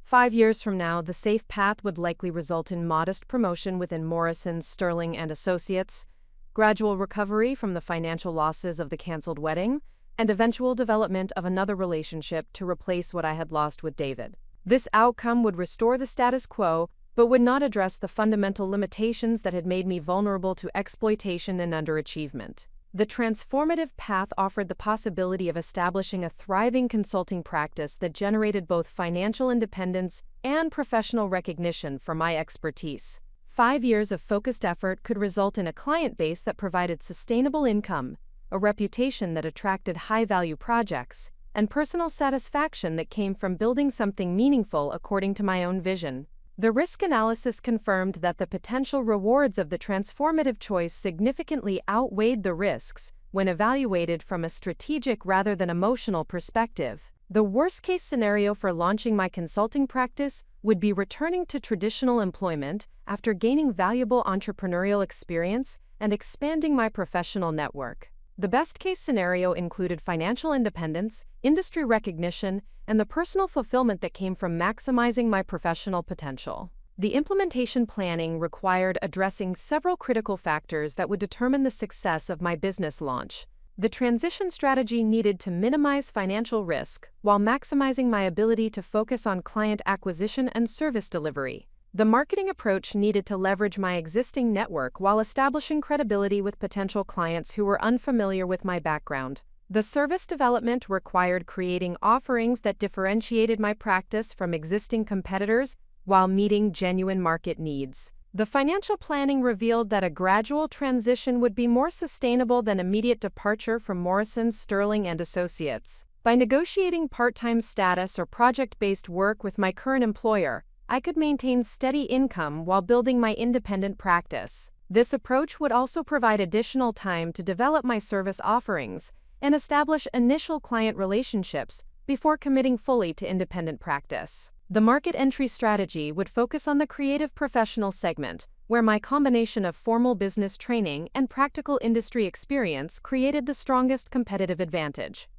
S1: 5 years from now, the safe path would likely result in modest promotion within Morrison, Sterling & Associates, gradual recovery from the financial losses of the canceled wedding, and eventual development of another relationship to replace what I had lost with David. This outcome would restore the status quo, but would not address the fundamental limitations that had made me vulnerable to exploitation and underachievement. The transformative path offered the possibility of establishing a thriving consulting practice that generated both financial independence and professional recognition for my expertise. 5 years of focused effort could result in a client base that provided sustainable income, a reputation that attracted high-value projects, and personal satisfaction that came from building something meaningful according to my own vision. The risk analysis confirmed that the potential rewards of the transformative choice significantly outweighed the risks when evaluated from a strategic rather than emotional perspective. The worst-case scenario for launching my consulting practice would be returning to traditional employment after gaining valuable entrepreneurial experience and expanding my professional network. The best-case scenario included financial independence, industry recognition, and the personal fulfillment that came from maximizing my professional potential. The implementation planning required addressing several critical factors that would determine the success of my business launch. The transition strategy needed to minimize financial risk while maximizing my ability to focus on client acquisition and service delivery. The marketing approach needed to leverage my existing network while establishing credibility with potential clients who were unfamiliar with my background. The service development required creating offerings that differentiated my practice from existing competitors while meeting genuine market needs. The financial planning revealed that a gradual transition would be more sustainable than immediate departure from Morrison, Sterling & Associates. By negotiating part-time status or project-based work with my current employer, I could maintain steady income while building my independent practice. This approach would also provide additional time to develop my service offerings and establish initial client relationships before committing fully to independent practice. The market entry strategy would focus on the creative professional segment, where my combination of formal business training and practical industry experience created the strongest competitive advantage.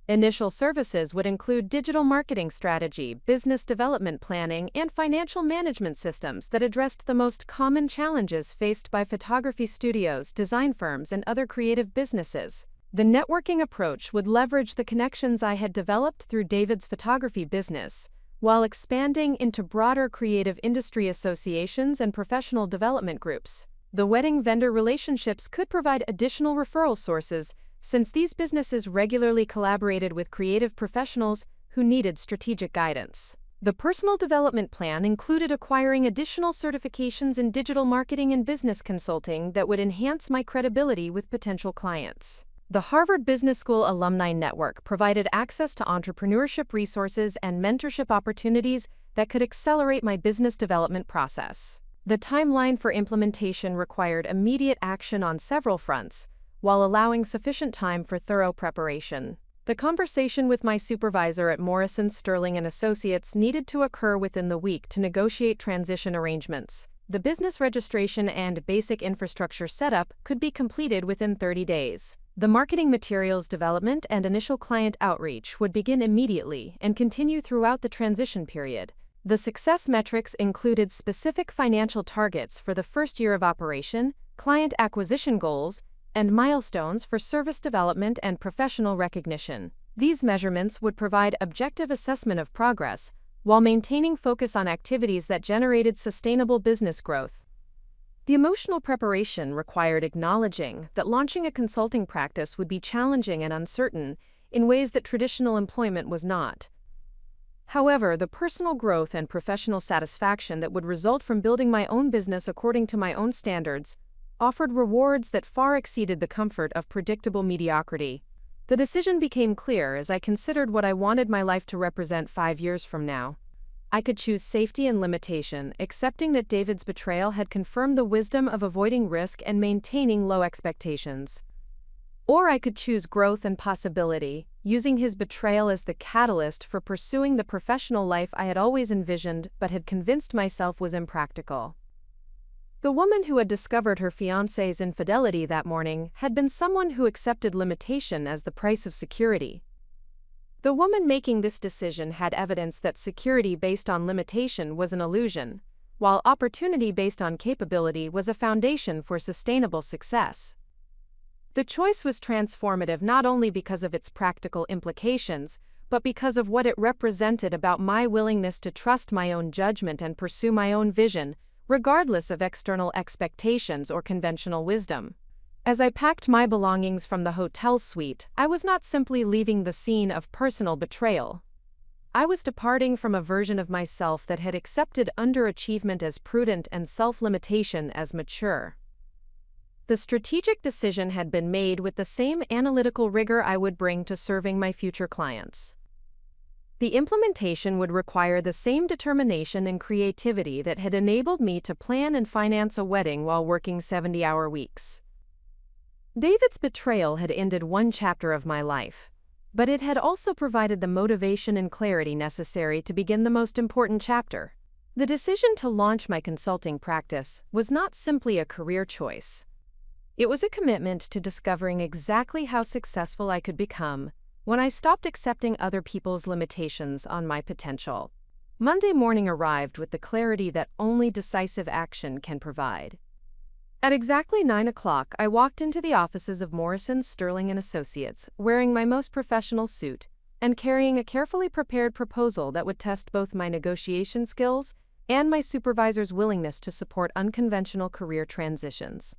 S1: Initial services would include digital marketing strategy, business development planning, and financial management systems that addressed the most common challenges faced by photography studios, design firms, and other creative businesses. The networking approach would leverage the connections I had developed through David's photography business, while expanding into broader creative industry associations and professional development groups. The wedding vendor relationships could provide additional referral sources, since these businesses regularly collaborated with creative professionals who needed strategic guidance. The personal development plan included acquiring additional certifications in digital marketing and business consulting that would enhance my credibility with potential clients. The Harvard Business School Alumni Network provided access to entrepreneurship resources and mentorship opportunities that could accelerate my business development process. The timeline for implementation required immediate action on several fronts, while allowing sufficient time for thorough preparation. The conversation with my supervisor at Morrison Sterling & Associates needed to occur within the week to negotiate transition arrangements. The business registration and basic infrastructure setup could be completed within 30 days. The marketing materials development and initial client outreach would begin immediately and continue throughout the transition period. The success metrics included specific financial targets for the first year of operation, client acquisition goals, and milestones for service development and professional recognition. These measurements would provide objective assessment of progress, while maintaining focus on activities that generated sustainable business growth. The emotional preparation required acknowledging that launching a consulting practice would be challenging and uncertain in ways that traditional employment was not. However, the personal growth and professional satisfaction that would result from building my own business according to my own standards offered rewards that far exceeded the comfort of predictable mediocrity. The decision became clear as I considered what I wanted my life to represent 5 years from now. I could choose safety and limitation, accepting that David's betrayal had confirmed the wisdom of avoiding risk and maintaining low expectations. Or I could choose growth and possibility, using his betrayal as the catalyst for pursuing the professional life I had always envisioned but had convinced myself was impractical. The woman who had discovered her fiancé's infidelity that morning had been someone who accepted limitation as the price of security. The woman making this decision had evidence that security based on limitation was an illusion, while opportunity based on capability was a foundation for sustainable success. The choice was transformative not only because of its practical implications, but because of what it represented about my willingness to trust my own judgment and pursue my own vision, regardless of external expectations or conventional wisdom. As I packed my belongings from the hotel suite, I was not simply leaving the scene of personal betrayal. I was departing from a version of myself that had accepted underachievement as prudent and self-limitation as mature. The strategic decision had been made with the same analytical rigor I would bring to serving my future clients. The implementation would require the same determination and creativity that had enabled me to plan and finance a wedding while working 70-hour weeks. David's betrayal had ended one chapter of my life, but it had also provided the motivation and clarity necessary to begin the most important chapter. The decision to launch my consulting practice was not simply a career choice. It was a commitment to discovering exactly how successful I could become when I stopped accepting other people's limitations on my potential. Monday morning arrived with the clarity that only decisive action can provide. At exactly 9 o'clock, I walked into the offices of Morrison Sterling & Associates, wearing my most professional suit and carrying a carefully prepared proposal that would test both my negotiation skills and my supervisor's willingness to support unconventional career transitions.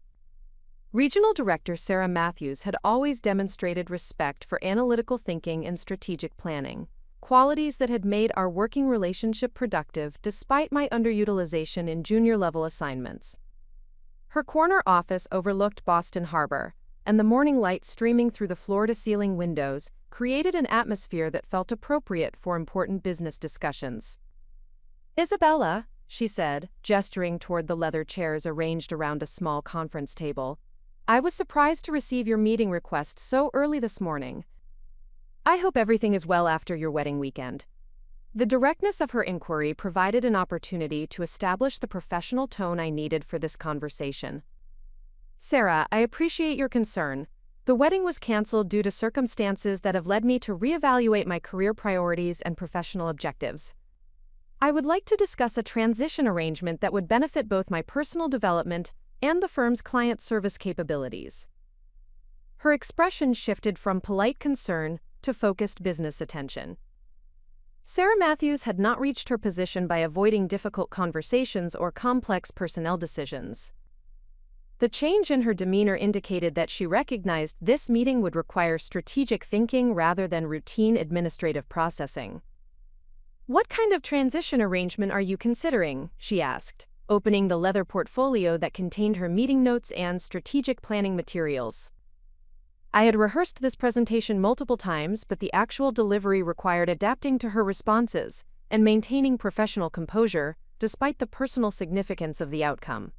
S1: Regional Director Sarah Matthews had always demonstrated respect for analytical thinking and strategic planning, qualities that had made our working relationship productive despite my underutilization in junior-level assignments. Her corner office overlooked Boston Harbor, and the morning light streaming through the floor-to-ceiling windows created an atmosphere that felt appropriate for important business discussions. "Isabella," she said, gesturing toward the leather chairs arranged around a small conference table, "I was surprised to receive your meeting request so early this morning. I hope everything is well after your wedding weekend." The directness of her inquiry provided an opportunity to establish the professional tone I needed for this conversation. "Sarah, I appreciate your concern. The wedding was canceled due to circumstances that have led me to reevaluate my career priorities and professional objectives. I would like to discuss a transition arrangement that would benefit both my personal development and the firm's client service capabilities." Her expression shifted from polite concern to focused business attention. Sarah Matthews had not reached her position by avoiding difficult conversations or complex personnel decisions. The change in her demeanor indicated that she recognized this meeting would require strategic thinking rather than routine administrative processing. "What kind of transition arrangement are you considering?" she asked, opening the leather portfolio that contained her meeting notes and strategic planning materials. I had rehearsed this presentation multiple times, but the actual delivery required adapting to her responses and maintaining professional composure, despite the personal significance of the outcome.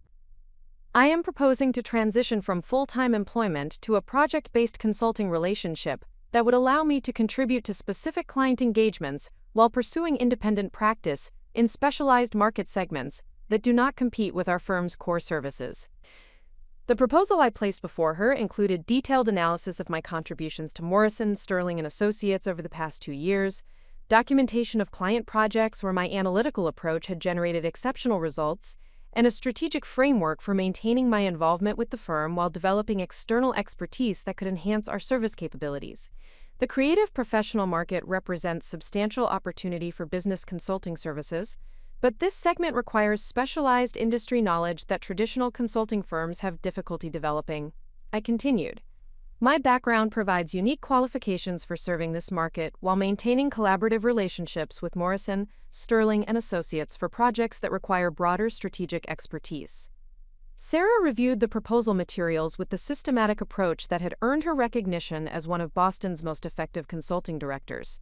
S1: I am proposing to transition from full-time employment to a project-based consulting relationship that would allow me to contribute to specific client engagements while pursuing independent practice in specialized market segments that do not compete with our firm's core services. The proposal I placed before her included detailed analysis of my contributions to Morrison, Sterling & Associates over the past 2 years, documentation of client projects where my analytical approach had generated exceptional results, and a strategic framework for maintaining my involvement with the firm while developing external expertise that could enhance our service capabilities. The creative professional market represents substantial opportunity for business consulting services, but this segment requires specialized industry knowledge that traditional consulting firms have difficulty developing. I continued. My background provides unique qualifications for serving this market while maintaining collaborative relationships with Morrison, Sterling & Associates for projects that require broader strategic expertise. Sarah reviewed the proposal materials with the systematic approach that had earned her recognition as one of Boston's most effective consulting directors.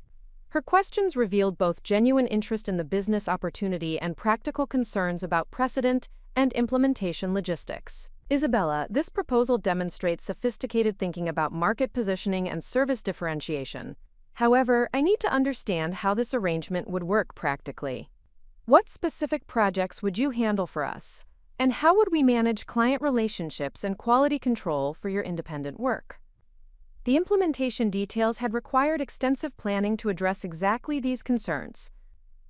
S1: Her questions revealed both genuine interest in the business opportunity and practical concerns about precedent and implementation logistics. Isabella, this proposal demonstrates sophisticated thinking about market positioning and service differentiation. However, I need to understand how this arrangement would work practically. What specific projects would you handle for us? And how would we manage client relationships and quality control for your independent work? The implementation details had required extensive planning to address exactly these concerns.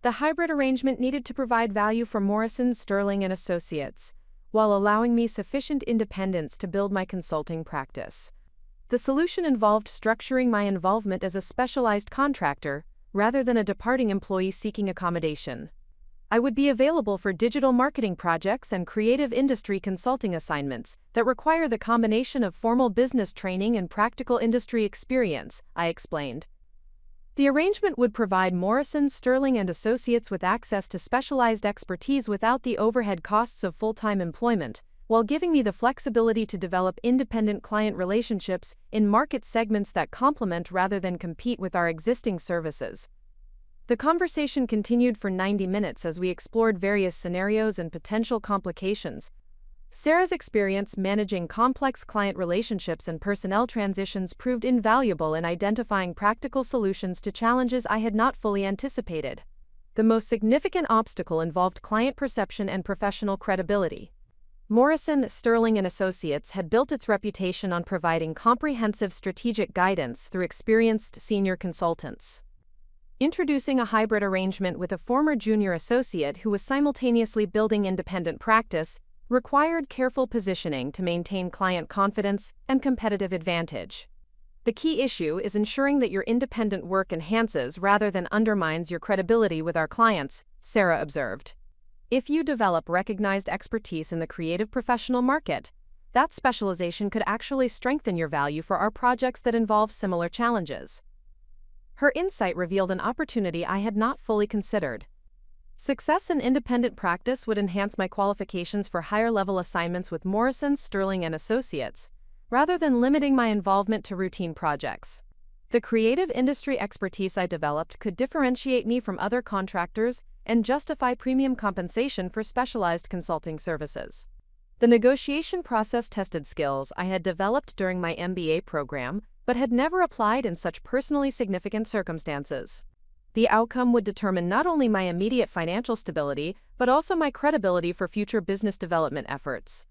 S1: The hybrid arrangement needed to provide value for Morrison, Sterling & Associates, while allowing me sufficient independence to build my consulting practice. The solution involved structuring my involvement as a specialized contractor rather than a departing employee seeking accommodation. I would be available for digital marketing projects and creative industry consulting assignments that require the combination of formal business training and practical industry experience, I explained. The arrangement would provide Morrison, Sterling & Associates with access to specialized expertise without the overhead costs of full-time employment, while giving me the flexibility to develop independent client relationships in market segments that complement rather than compete with our existing services. The conversation continued for 90 minutes as we explored various scenarios and potential complications. Sarah's experience managing complex client relationships and personnel transitions proved invaluable in identifying practical solutions to challenges I had not fully anticipated. The most significant obstacle involved client perception and professional credibility. Morrison, Sterling & Associates had built its reputation on providing comprehensive strategic guidance through experienced senior consultants. Introducing a hybrid arrangement with a former junior associate who was simultaneously building independent practice required careful positioning to maintain client confidence and competitive advantage. The key issue is ensuring that your independent work enhances rather than undermines your credibility with our clients, Sarah observed. If you develop recognized expertise in the creative professional market, that specialization could actually strengthen your value for our projects that involve similar challenges. Her insight revealed an opportunity I had not fully considered. Success in independent practice would enhance my qualifications for higher-level assignments with Morrison, Sterling & Associates, rather than limiting my involvement to routine projects. The creative industry expertise I developed could differentiate me from other contractors and justify premium compensation for specialized consulting services. The negotiation process tested skills I had developed during my MBA program, but had never applied in such personally significant circumstances. The outcome would determine not only my immediate financial stability, but also my credibility for future business development efforts.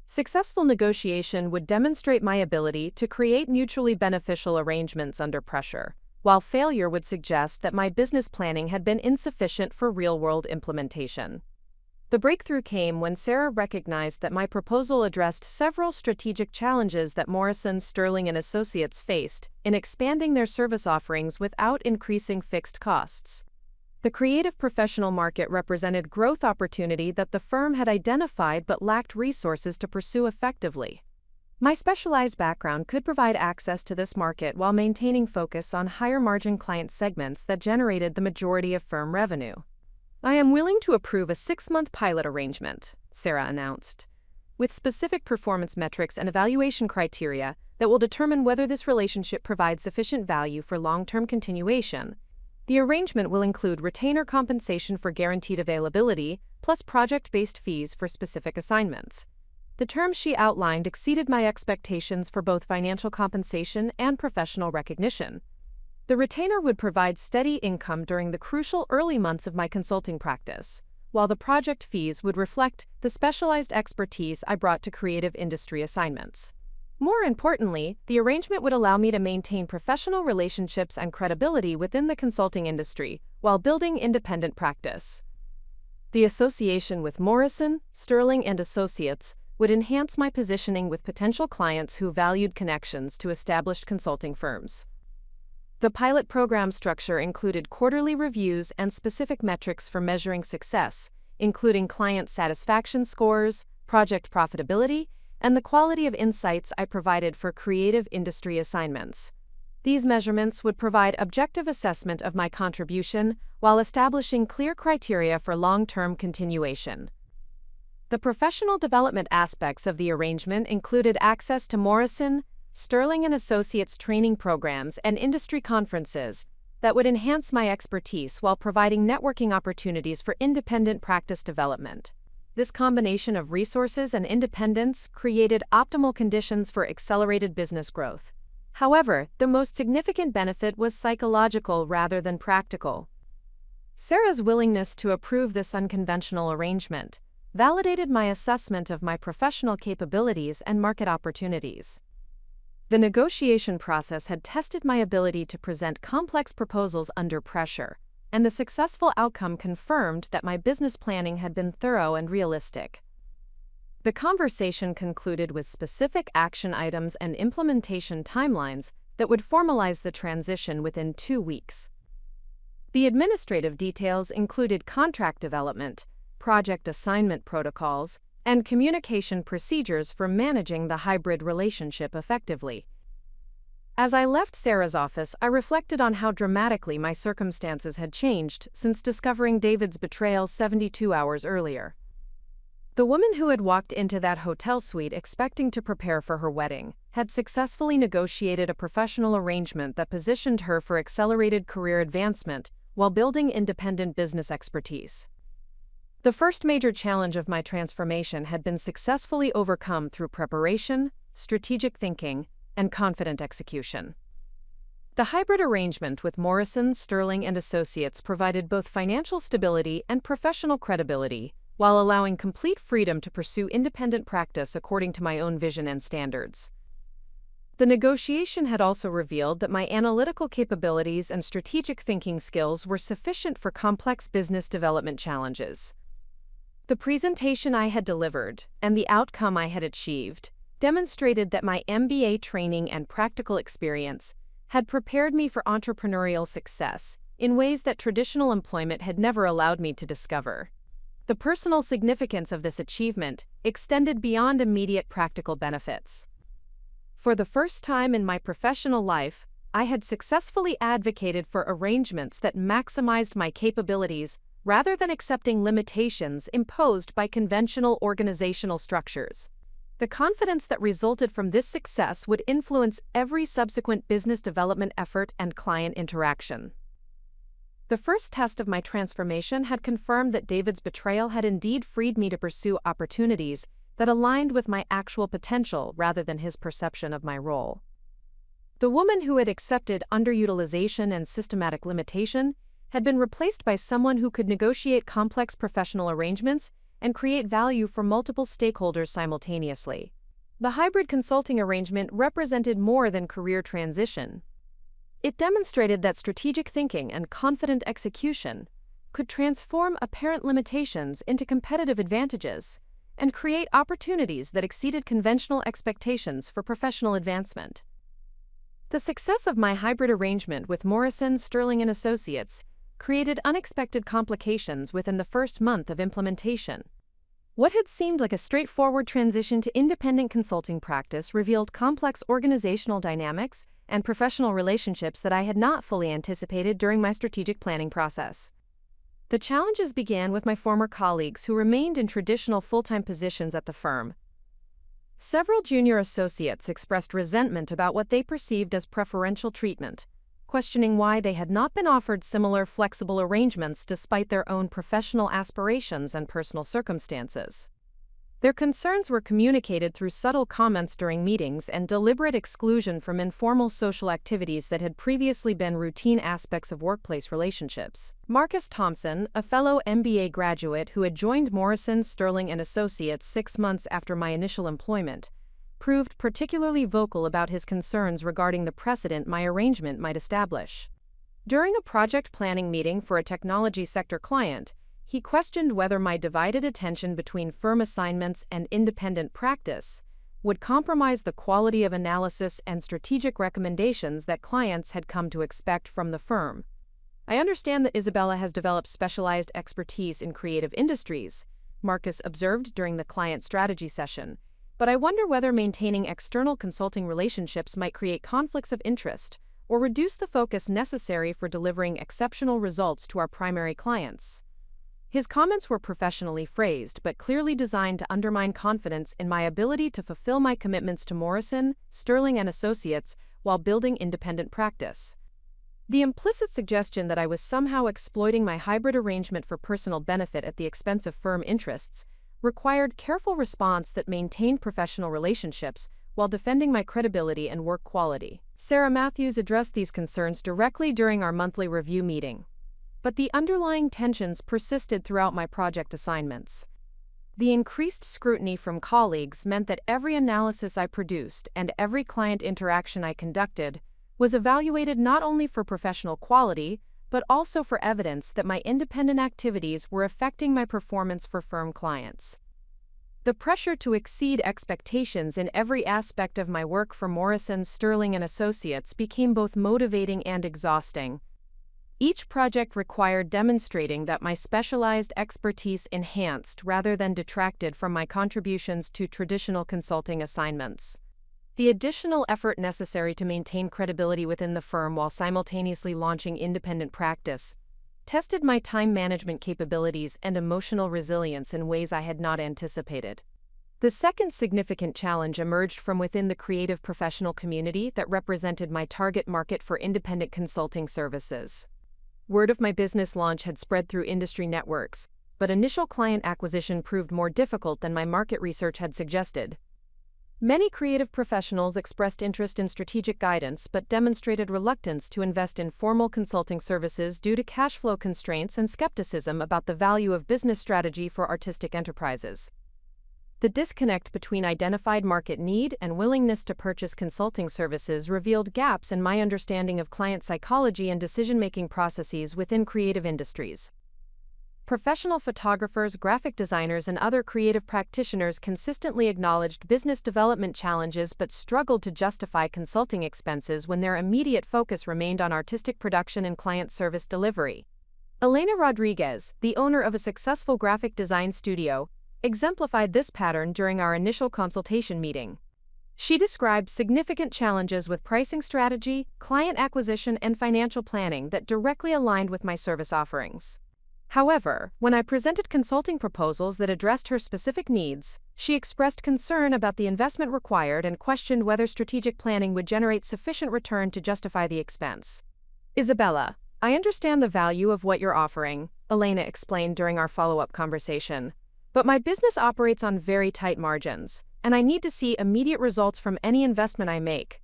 S1: Successful negotiation would demonstrate my ability to create mutually beneficial arrangements under pressure, while failure would suggest that my business planning had been insufficient for real-world implementation. The breakthrough came when Sarah recognized that my proposal addressed several strategic challenges that Morrison, Sterling & Associates faced in expanding their service offerings without increasing fixed costs. The creative professional market represented growth opportunity that the firm had identified but lacked resources to pursue effectively. My specialized background could provide access to this market while maintaining focus on higher-margin client segments that generated the majority of firm revenue. I am willing to approve a 6-month pilot arrangement, Sarah announced. with specific performance metrics and evaluation criteria that will determine whether this relationship provides sufficient value for long-term continuation. The arrangement will include retainer compensation for guaranteed availability, plus project-based fees for specific assignments. The terms she outlined exceeded my expectations for both financial compensation and professional recognition. The retainer would provide steady income during the crucial early months of my consulting practice, while the project fees would reflect the specialized expertise I brought to creative industry assignments. More importantly, the arrangement would allow me to maintain professional relationships and credibility within the consulting industry while building independent practice. The association with Morrison, Sterling & Associates would enhance my positioning with potential clients who valued connections to established consulting firms. The pilot program structure included quarterly reviews and specific metrics for measuring success, including client satisfaction scores, project profitability, and the quality of insights I provided for creative industry assignments. These measurements would provide objective assessment of my contribution while establishing clear criteria for long-term continuation. The professional development aspects of the arrangement included access to Morrison, Sterling & Associates training programs and industry conferences that would enhance my expertise while providing networking opportunities for independent practice development. This combination of resources and independence created optimal conditions for accelerated business growth. However, the most significant benefit was psychological rather than practical. Sarah's willingness to approve this unconventional arrangement validated my assessment of my professional capabilities and market opportunities. The negotiation process had tested my ability to present complex proposals under pressure, and the successful outcome confirmed that my business planning had been thorough and realistic. The conversation concluded with specific action items and implementation timelines that would formalize the transition within 2 weeks. The administrative details included contract development, project assignment protocols, and communication procedures for managing the hybrid relationship effectively. As I left Sarah's office, I reflected on how dramatically my circumstances had changed since discovering David's betrayal 72 hours earlier. The woman who had walked into that hotel suite expecting to prepare for her wedding had successfully negotiated a professional arrangement that positioned her for accelerated career advancement while building independent business expertise. The first major challenge of my transformation had been successfully overcome through preparation, strategic thinking, and confident execution. The hybrid arrangement with Morrison, Sterling & Associates provided both financial stability and professional credibility, while allowing complete freedom to pursue independent practice according to my own vision and standards. The negotiation had also revealed that my analytical capabilities and strategic thinking skills were sufficient for complex business development challenges. The presentation I had delivered and the outcome I had achieved demonstrated that my MBA training and practical experience had prepared me for entrepreneurial success in ways that traditional employment had never allowed me to discover. The personal significance of this achievement extended beyond immediate practical benefits. For the first time in my professional life, I had successfully advocated for arrangements that maximized my capabilities rather than accepting limitations imposed by conventional organizational structures. The confidence that resulted from this success would influence every subsequent business development effort and client interaction. The first test of my transformation had confirmed that David's betrayal had indeed freed me to pursue opportunities that aligned with my actual potential rather than his perception of my role. The woman who had accepted underutilization and systematic limitation had been replaced by someone who could negotiate complex professional arrangements and create value for multiple stakeholders simultaneously. The hybrid consulting arrangement represented more than career transition. It demonstrated that strategic thinking and confident execution could transform apparent limitations into competitive advantages and create opportunities that exceeded conventional expectations for professional advancement. The success of my hybrid arrangement with Morrison, Sterling & Associates created unexpected complications within the first month of implementation. What had seemed like a straightforward transition to independent consulting practice revealed complex organizational dynamics and professional relationships that I had not fully anticipated during my strategic planning process. The challenges began with my former colleagues who remained in traditional full-time positions at the firm. Several junior associates expressed resentment about what they perceived as preferential treatment, questioning why they had not been offered similar flexible arrangements despite their own professional aspirations and personal circumstances. Their concerns were communicated through subtle comments during meetings and deliberate exclusion from informal social activities that had previously been routine aspects of workplace relationships. Marcus Thompson, a fellow MBA graduate who had joined Morrison, Sterling & Associates 6 months after my initial employment, proved particularly vocal about his concerns regarding the precedent my arrangement might establish. During a project planning meeting for a technology sector client, he questioned whether my divided attention between firm assignments and independent practice would compromise the quality of analysis and strategic recommendations that clients had come to expect from the firm. "I understand that Isabella has developed specialized expertise in creative industries," Marcus observed during the client strategy session, "but I wonder whether maintaining external consulting relationships might create conflicts of interest or reduce the focus necessary for delivering exceptional results to our primary clients." His comments were professionally phrased but clearly designed to undermine confidence in my ability to fulfill my commitments to Morrison, Sterling & Associates while building independent practice. The implicit suggestion that I was somehow exploiting my hybrid arrangement for personal benefit at the expense of firm interests required careful response that maintained professional relationships while defending my credibility and work quality. Sarah Matthews addressed these concerns directly during our monthly review meeting, but the underlying tensions persisted throughout my project assignments. The increased scrutiny from colleagues meant that every analysis I produced and every client interaction I conducted was evaluated not only for professional quality, but also for evidence that my independent activities were affecting my performance for firm clients. The pressure to exceed expectations in every aspect of my work for Morrison, Sterling & Associates became both motivating and exhausting. Each project required demonstrating that my specialized expertise enhanced rather than detracted from my contributions to traditional consulting assignments. The additional effort necessary to maintain credibility within the firm while simultaneously launching independent practice tested my time management capabilities and emotional resilience in ways I had not anticipated. The second significant challenge emerged from within the creative professional community that represented my target market for independent consulting services. Word of my business launch had spread through industry networks, but initial client acquisition proved more difficult than my market research had suggested. Many creative professionals expressed interest in strategic guidance but demonstrated reluctance to invest in formal consulting services due to cash flow constraints and skepticism about the value of business strategy for artistic enterprises. The disconnect between identified market need and willingness to purchase consulting services revealed gaps in my understanding of client psychology and decision-making processes within creative industries. Professional photographers, graphic designers, and other creative practitioners consistently acknowledged business development challenges but struggled to justify consulting expenses when their immediate focus remained on artistic production and client service delivery. Elena Rodriguez, the owner of a successful graphic design studio, exemplified this pattern during our initial consultation meeting. She described significant challenges with pricing strategy, client acquisition, and financial planning that directly aligned with my service offerings. However, when I presented consulting proposals that addressed her specific needs, she expressed concern about the investment required and questioned whether strategic planning would generate sufficient return to justify the expense. "Isabella, I understand the value of what you're offering," Elena explained during our follow-up conversation. "But my business operates on very tight margins, and I need to see immediate results from any investment I make.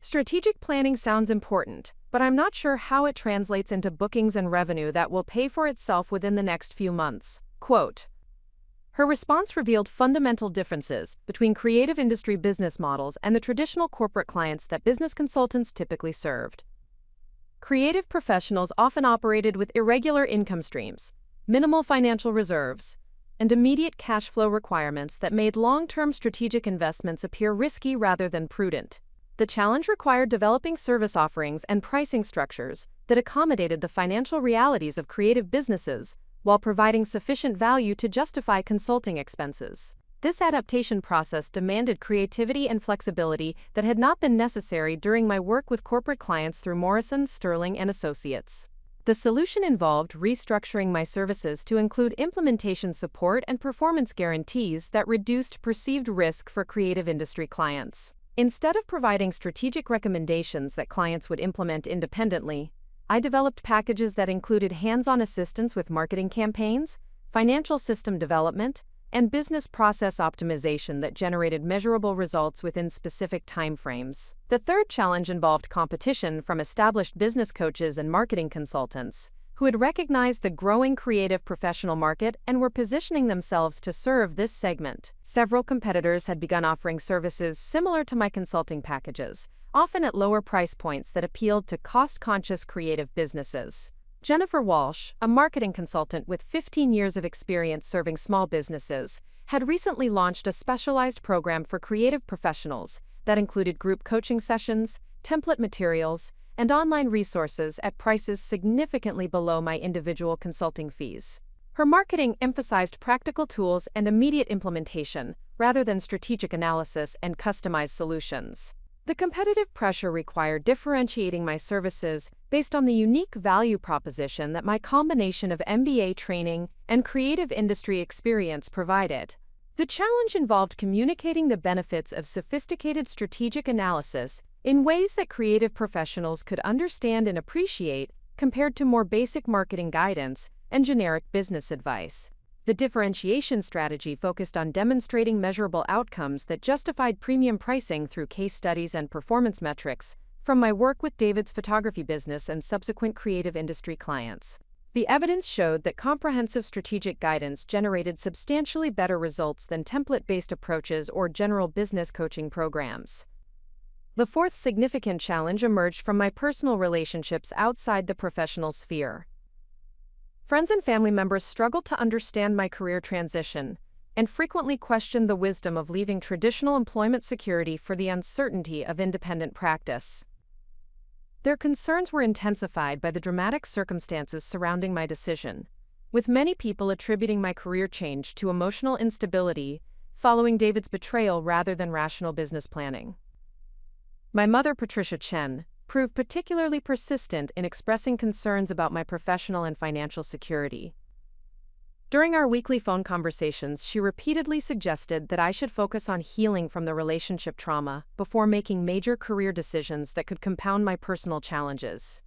S1: Strategic planning sounds important, but I'm not sure how it translates into bookings and revenue that will pay for itself within the next few months." Quote. Her response revealed fundamental differences between creative industry business models and the traditional corporate clients that business consultants typically served. Creative professionals often operated with irregular income streams, minimal financial reserves, and immediate cash flow requirements that made long-term strategic investments appear risky rather than prudent. The challenge required developing service offerings and pricing structures that accommodated the financial realities of creative businesses while providing sufficient value to justify consulting expenses. This adaptation process demanded creativity and flexibility that had not been necessary during my work with corporate clients through Morrison, Sterling & Associates. The solution involved restructuring my services to include implementation support and performance guarantees that reduced perceived risk for creative industry clients. Instead of providing strategic recommendations that clients would implement independently, I developed packages that included hands-on assistance with marketing campaigns, financial system development, and business process optimization that generated measurable results within specific timeframes. The third challenge involved competition from established business coaches and marketing consultants, who had recognized the growing creative professional market and were positioning themselves to serve this segment. Several competitors had begun offering services similar to my consulting packages, often at lower price points that appealed to cost-conscious creative businesses. Jennifer Walsh, a marketing consultant with 15 years of experience serving small businesses, had recently launched a specialized program for creative professionals that included group coaching sessions, template materials, and online resources at prices significantly below my individual consulting fees. Her marketing emphasized practical tools and immediate implementation, rather than strategic analysis and customized solutions. The competitive pressure required differentiating my services based on the unique value proposition that my combination of MBA training and creative industry experience provided. The challenge involved communicating the benefits of sophisticated strategic analysis in ways that creative professionals could understand and appreciate, compared to more basic marketing guidance and generic business advice. The differentiation strategy focused on demonstrating measurable outcomes that justified premium pricing through case studies and performance metrics from my work with David's photography business and subsequent creative industry clients. The evidence showed that comprehensive strategic guidance generated substantially better results than template-based approaches or general business coaching programs. The fourth significant challenge emerged from my personal relationships outside the professional sphere. Friends and family members struggled to understand my career transition and frequently questioned the wisdom of leaving traditional employment security for the uncertainty of independent practice. Their concerns were intensified by the dramatic circumstances surrounding my decision, with many people attributing my career change to emotional instability following David's betrayal rather than rational business planning. My mother, Patricia Chen, proved particularly persistent in expressing concerns about my professional and financial security. During our weekly phone conversations, she repeatedly suggested that I should focus on healing from the relationship trauma before making major career decisions that could compound my personal challenges.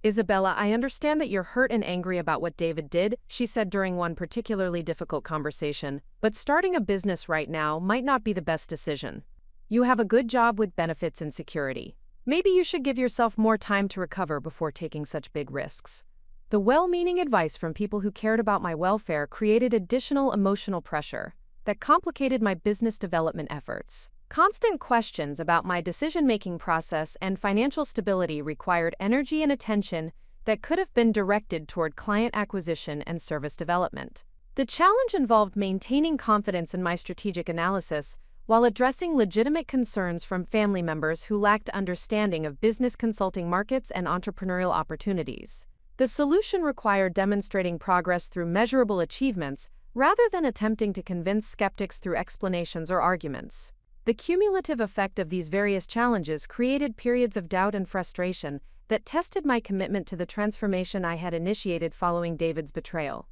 S1: "Isabella, I understand that you're hurt and angry about what David did," she said during one particularly difficult conversation, "but starting a business right now might not be the best decision. You have a good job with benefits and security. Maybe you should give yourself more time to recover before taking such big risks." The well-meaning advice from people who cared about my welfare created additional emotional pressure that complicated my business development efforts. Constant questions about my decision-making process and financial stability required energy and attention that could have been directed toward client acquisition and service development. The challenge involved maintaining confidence in my strategic analysis while addressing legitimate concerns from family members who lacked understanding of business consulting markets and entrepreneurial opportunities. The solution required demonstrating progress through measurable achievements rather than attempting to convince skeptics through explanations or arguments. The cumulative effect of these various challenges created periods of doubt and frustration that tested my commitment to the transformation I had initiated following David's betrayal.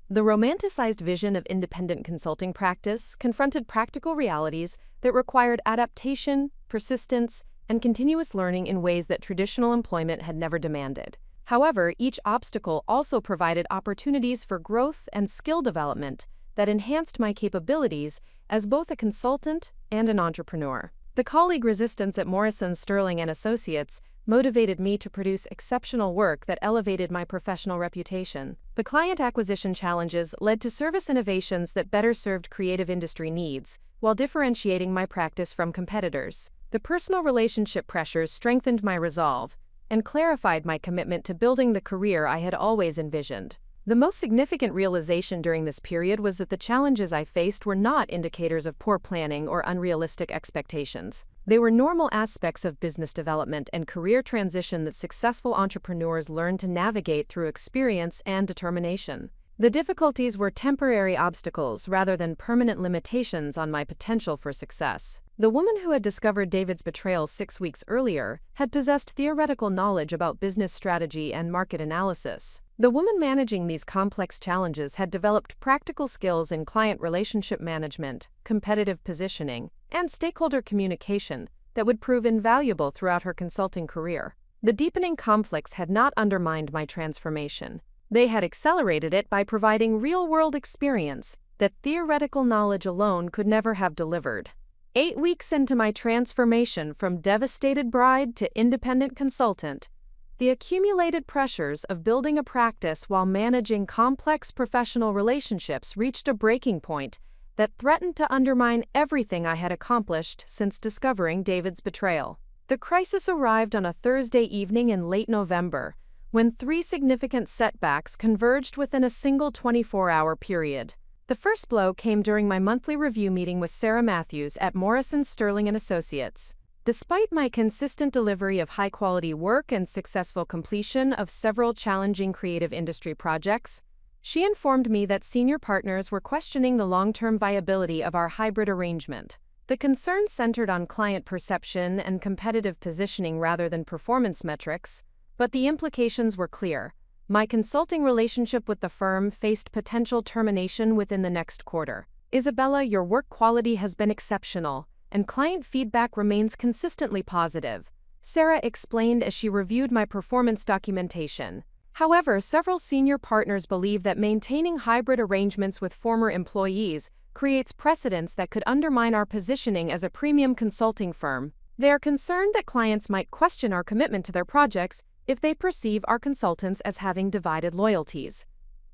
S1: The romanticized vision of independent consulting practice confronted practical realities that required adaptation, persistence, and continuous learning in ways that traditional employment had never demanded. However, each obstacle also provided opportunities for growth and skill development that enhanced my capabilities as both a consultant and an entrepreneur. The colleague resistance at Morrison Sterling & Associates motivated me to produce exceptional work that elevated my professional reputation. The client acquisition challenges led to service innovations that better served creative industry needs, while differentiating my practice from competitors. The personal relationship pressures strengthened my resolve and clarified my commitment to building the career I had always envisioned. The most significant realization during this period was that the challenges I faced were not indicators of poor planning or unrealistic expectations. They were normal aspects of business development and career transition that successful entrepreneurs learn to navigate through experience and determination. The difficulties were temporary obstacles rather than permanent limitations on my potential for success. The woman who had discovered David's betrayal 6 weeks earlier had possessed theoretical knowledge about business strategy and market analysis. The woman managing these complex challenges had developed practical skills in client relationship management, competitive positioning, and stakeholder communication that would prove invaluable throughout her consulting career. The deepening conflicts had not undermined my transformation. They had accelerated it by providing real-world experience that theoretical knowledge alone could never have delivered. 8 weeks into my transformation from devastated bride to independent consultant, the accumulated pressures of building a practice while managing complex professional relationships reached a breaking point that threatened to undermine everything I had accomplished since discovering David's betrayal. The crisis arrived on a Thursday evening in late November, when 3 significant setbacks converged within a single 24-hour period. The first blow came during my monthly review meeting with Sarah Matthews at Morrison Sterling & Associates. Despite my consistent delivery of high-quality work and successful completion of several challenging creative industry projects, she informed me that senior partners were questioning the long-term viability of our hybrid arrangement. The concern centered on client perception and competitive positioning rather than performance metrics, but the implications were clear. My consulting relationship with the firm faced potential termination within the next quarter. Isabella, your work quality has been exceptional, and client feedback remains consistently positive, Sarah explained as she reviewed my performance documentation. However, several senior partners believe that maintaining hybrid arrangements with former employees creates precedents that could undermine our positioning as a premium consulting firm. They are concerned that clients might question our commitment to their projects if they perceive our consultants as having divided loyalties.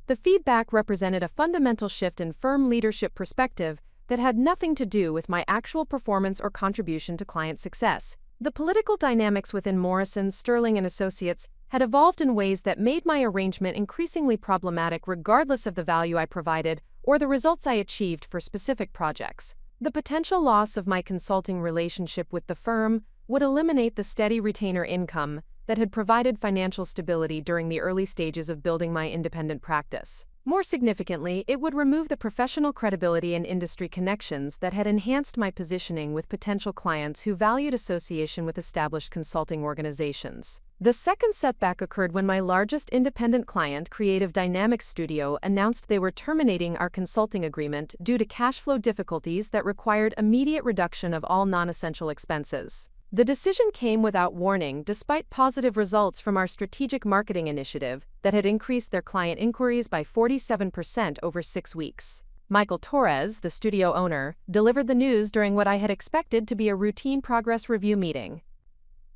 S1: The feedback represented a fundamental shift in firm leadership perspective that had nothing to do with my actual performance or contribution to client success. The political dynamics within Morrison, Sterling & Associates had evolved in ways that made my arrangement increasingly problematic regardless of the value I provided or the results I achieved for specific projects. The potential loss of my consulting relationship with the firm would eliminate the steady retainer income that had provided financial stability during the early stages of building my independent practice. More significantly, it would remove the professional credibility and industry connections that had enhanced my positioning with potential clients who valued association with established consulting organizations. The second setback occurred when my largest independent client, Creative Dynamics Studio, announced they were terminating our consulting agreement due to cash flow difficulties that required immediate reduction of all non-essential expenses. The decision came without warning despite positive results from our strategic marketing initiative that had increased their client inquiries by 47% over 6 weeks. Michael Torres, the studio owner, delivered the news during what I had expected to be a routine progress review meeting.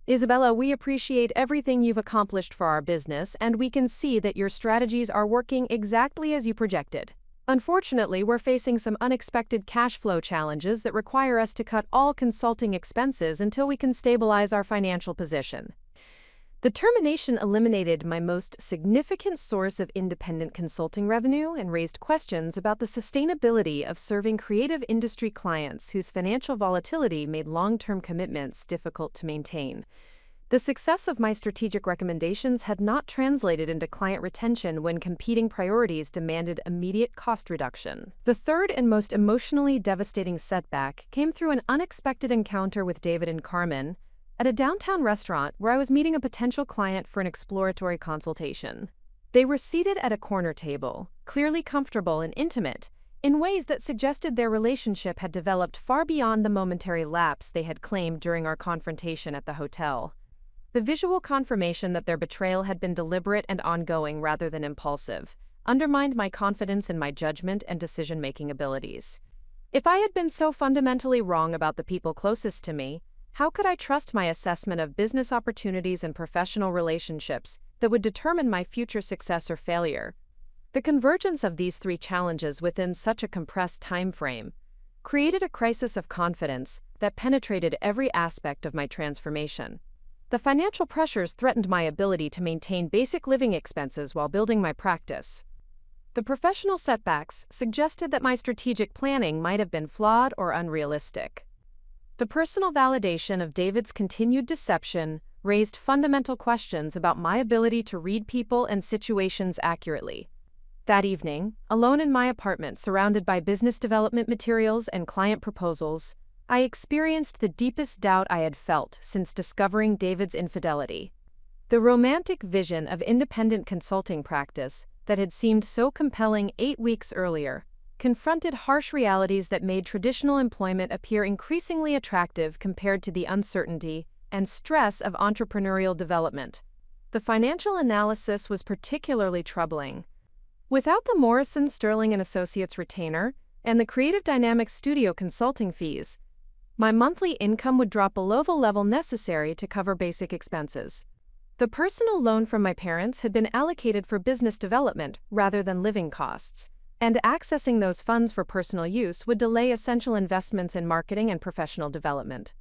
S1: Isabella, we appreciate everything you've accomplished for our business, and we can see that your strategies are working exactly as you projected. Unfortunately, we're facing some unexpected cash flow challenges that require us to cut all consulting expenses until we can stabilize our financial position. The termination eliminated my most significant source of independent consulting revenue and raised questions about the sustainability of serving creative industry clients whose financial volatility made long-term commitments difficult to maintain. The success of my strategic recommendations had not translated into client retention when competing priorities demanded immediate cost reduction. The third and most emotionally devastating setback came through an unexpected encounter with David and Carmen at a downtown restaurant where I was meeting a potential client for an exploratory consultation. They were seated at a corner table, clearly comfortable and intimate, in ways that suggested their relationship had developed far beyond the momentary lapse they had claimed during our confrontation at the hotel. The visual confirmation that their betrayal had been deliberate and ongoing rather than impulsive undermined my confidence in my judgment and decision-making abilities. If I had been so fundamentally wrong about the people closest to me, how could I trust my assessment of business opportunities and professional relationships that would determine my future success or failure? The convergence of these 3 challenges within such a compressed time frame created a crisis of confidence that penetrated every aspect of my transformation. The financial pressures threatened my ability to maintain basic living expenses while building my practice. The professional setbacks suggested that my strategic planning might have been flawed or unrealistic. The personal validation of David's continued deception raised fundamental questions about my ability to read people and situations accurately. That evening, alone in my apartment surrounded by business development materials and client proposals, I experienced the deepest doubt I had felt since discovering David's infidelity. The romantic vision of independent consulting practice that had seemed so compelling 8 weeks earlier confronted harsh realities that made traditional employment appear increasingly attractive compared to the uncertainty and stress of entrepreneurial development. The financial analysis was particularly troubling. Without the Morrison, Sterling & Associates retainer and the Creative Dynamics Studio consulting fees, my monthly income would drop below the level necessary to cover basic expenses. The personal loan from my parents had been allocated for business development rather than living costs, and accessing those funds for personal use would delay essential investments in marketing and professional development.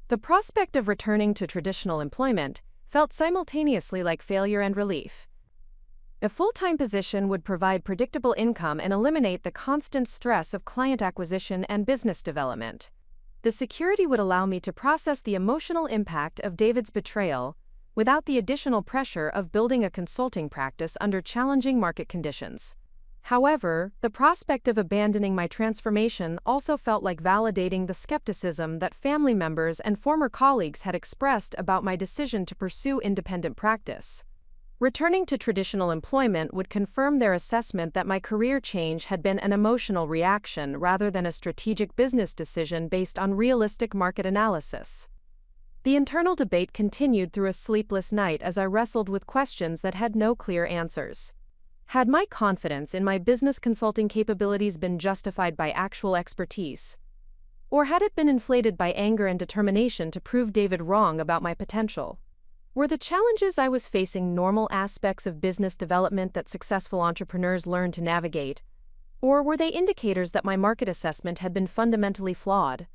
S1: The prospect of returning to traditional employment felt simultaneously like failure and relief. A full-time position would provide predictable income and eliminate the constant stress of client acquisition and business development. The security would allow me to process the emotional impact of David's betrayal without the additional pressure of building a consulting practice under challenging market conditions. However, the prospect of abandoning my transformation also felt like validating the skepticism that family members and former colleagues had expressed about my decision to pursue independent practice. Returning to traditional employment would confirm their assessment that my career change had been an emotional reaction rather than a strategic business decision based on realistic market analysis. The internal debate continued through a sleepless night as I wrestled with questions that had no clear answers. Had my confidence in my business consulting capabilities been justified by actual expertise? Or had it been inflated by anger and determination to prove David wrong about my potential? Were the challenges I was facing normal aspects of business development that successful entrepreneurs learn to navigate? Or were they indicators that my market assessment had been fundamentally flawed?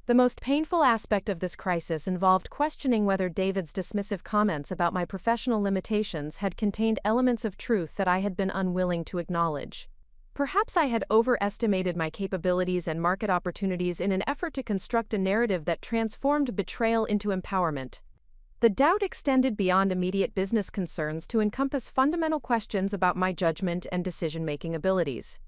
S1: The most painful aspect of this crisis involved questioning whether David's dismissive comments about my professional limitations had contained elements of truth that I had been unwilling to acknowledge. Perhaps I had overestimated my capabilities and market opportunities in an effort to construct a narrative that transformed betrayal into empowerment. The doubt extended beyond immediate business concerns to encompass fundamental questions about my judgment and decision-making abilities.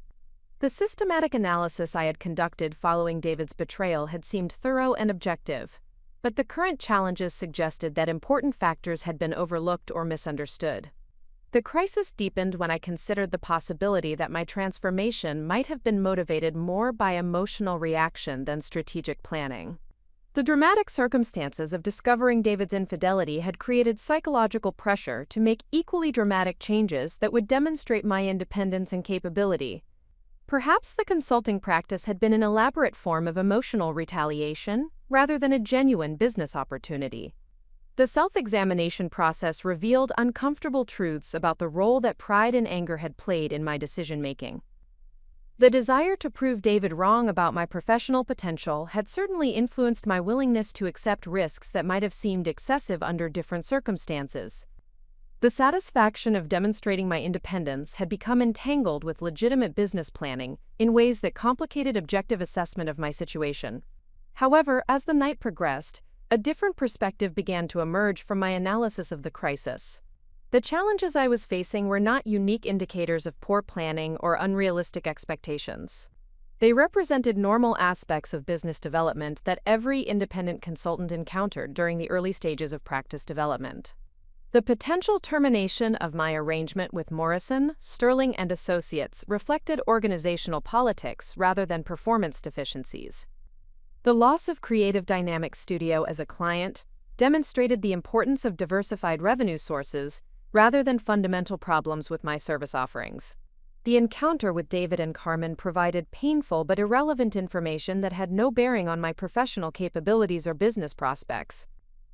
S1: The systematic analysis I had conducted following David's betrayal had seemed thorough and objective, but the current challenges suggested that important factors had been overlooked or misunderstood. The crisis deepened when I considered the possibility that my transformation might have been motivated more by emotional reaction than strategic planning. The dramatic circumstances of discovering David's infidelity had created psychological pressure to make equally dramatic changes that would demonstrate my independence and capability. Perhaps the consulting practice had been an elaborate form of emotional retaliation rather than a genuine business opportunity. The self-examination process revealed uncomfortable truths about the role that pride and anger had played in my decision-making. The desire to prove David wrong about my professional potential had certainly influenced my willingness to accept risks that might have seemed excessive under different circumstances. The satisfaction of demonstrating my independence had become entangled with legitimate business planning in ways that complicated objective assessment of my situation. However, as the night progressed, a different perspective began to emerge from my analysis of the crisis. The challenges I was facing were not unique indicators of poor planning or unrealistic expectations. They represented normal aspects of business development that every independent consultant encountered during the early stages of practice development. The potential termination of my arrangement with Morrison, Sterling & Associates reflected organizational politics rather than performance deficiencies. The loss of Creative Dynamics Studio as a client demonstrated the importance of diversified revenue sources rather than fundamental problems with my service offerings. The encounter with David and Carmen provided painful but irrelevant information that had no bearing on my professional capabilities or business prospects.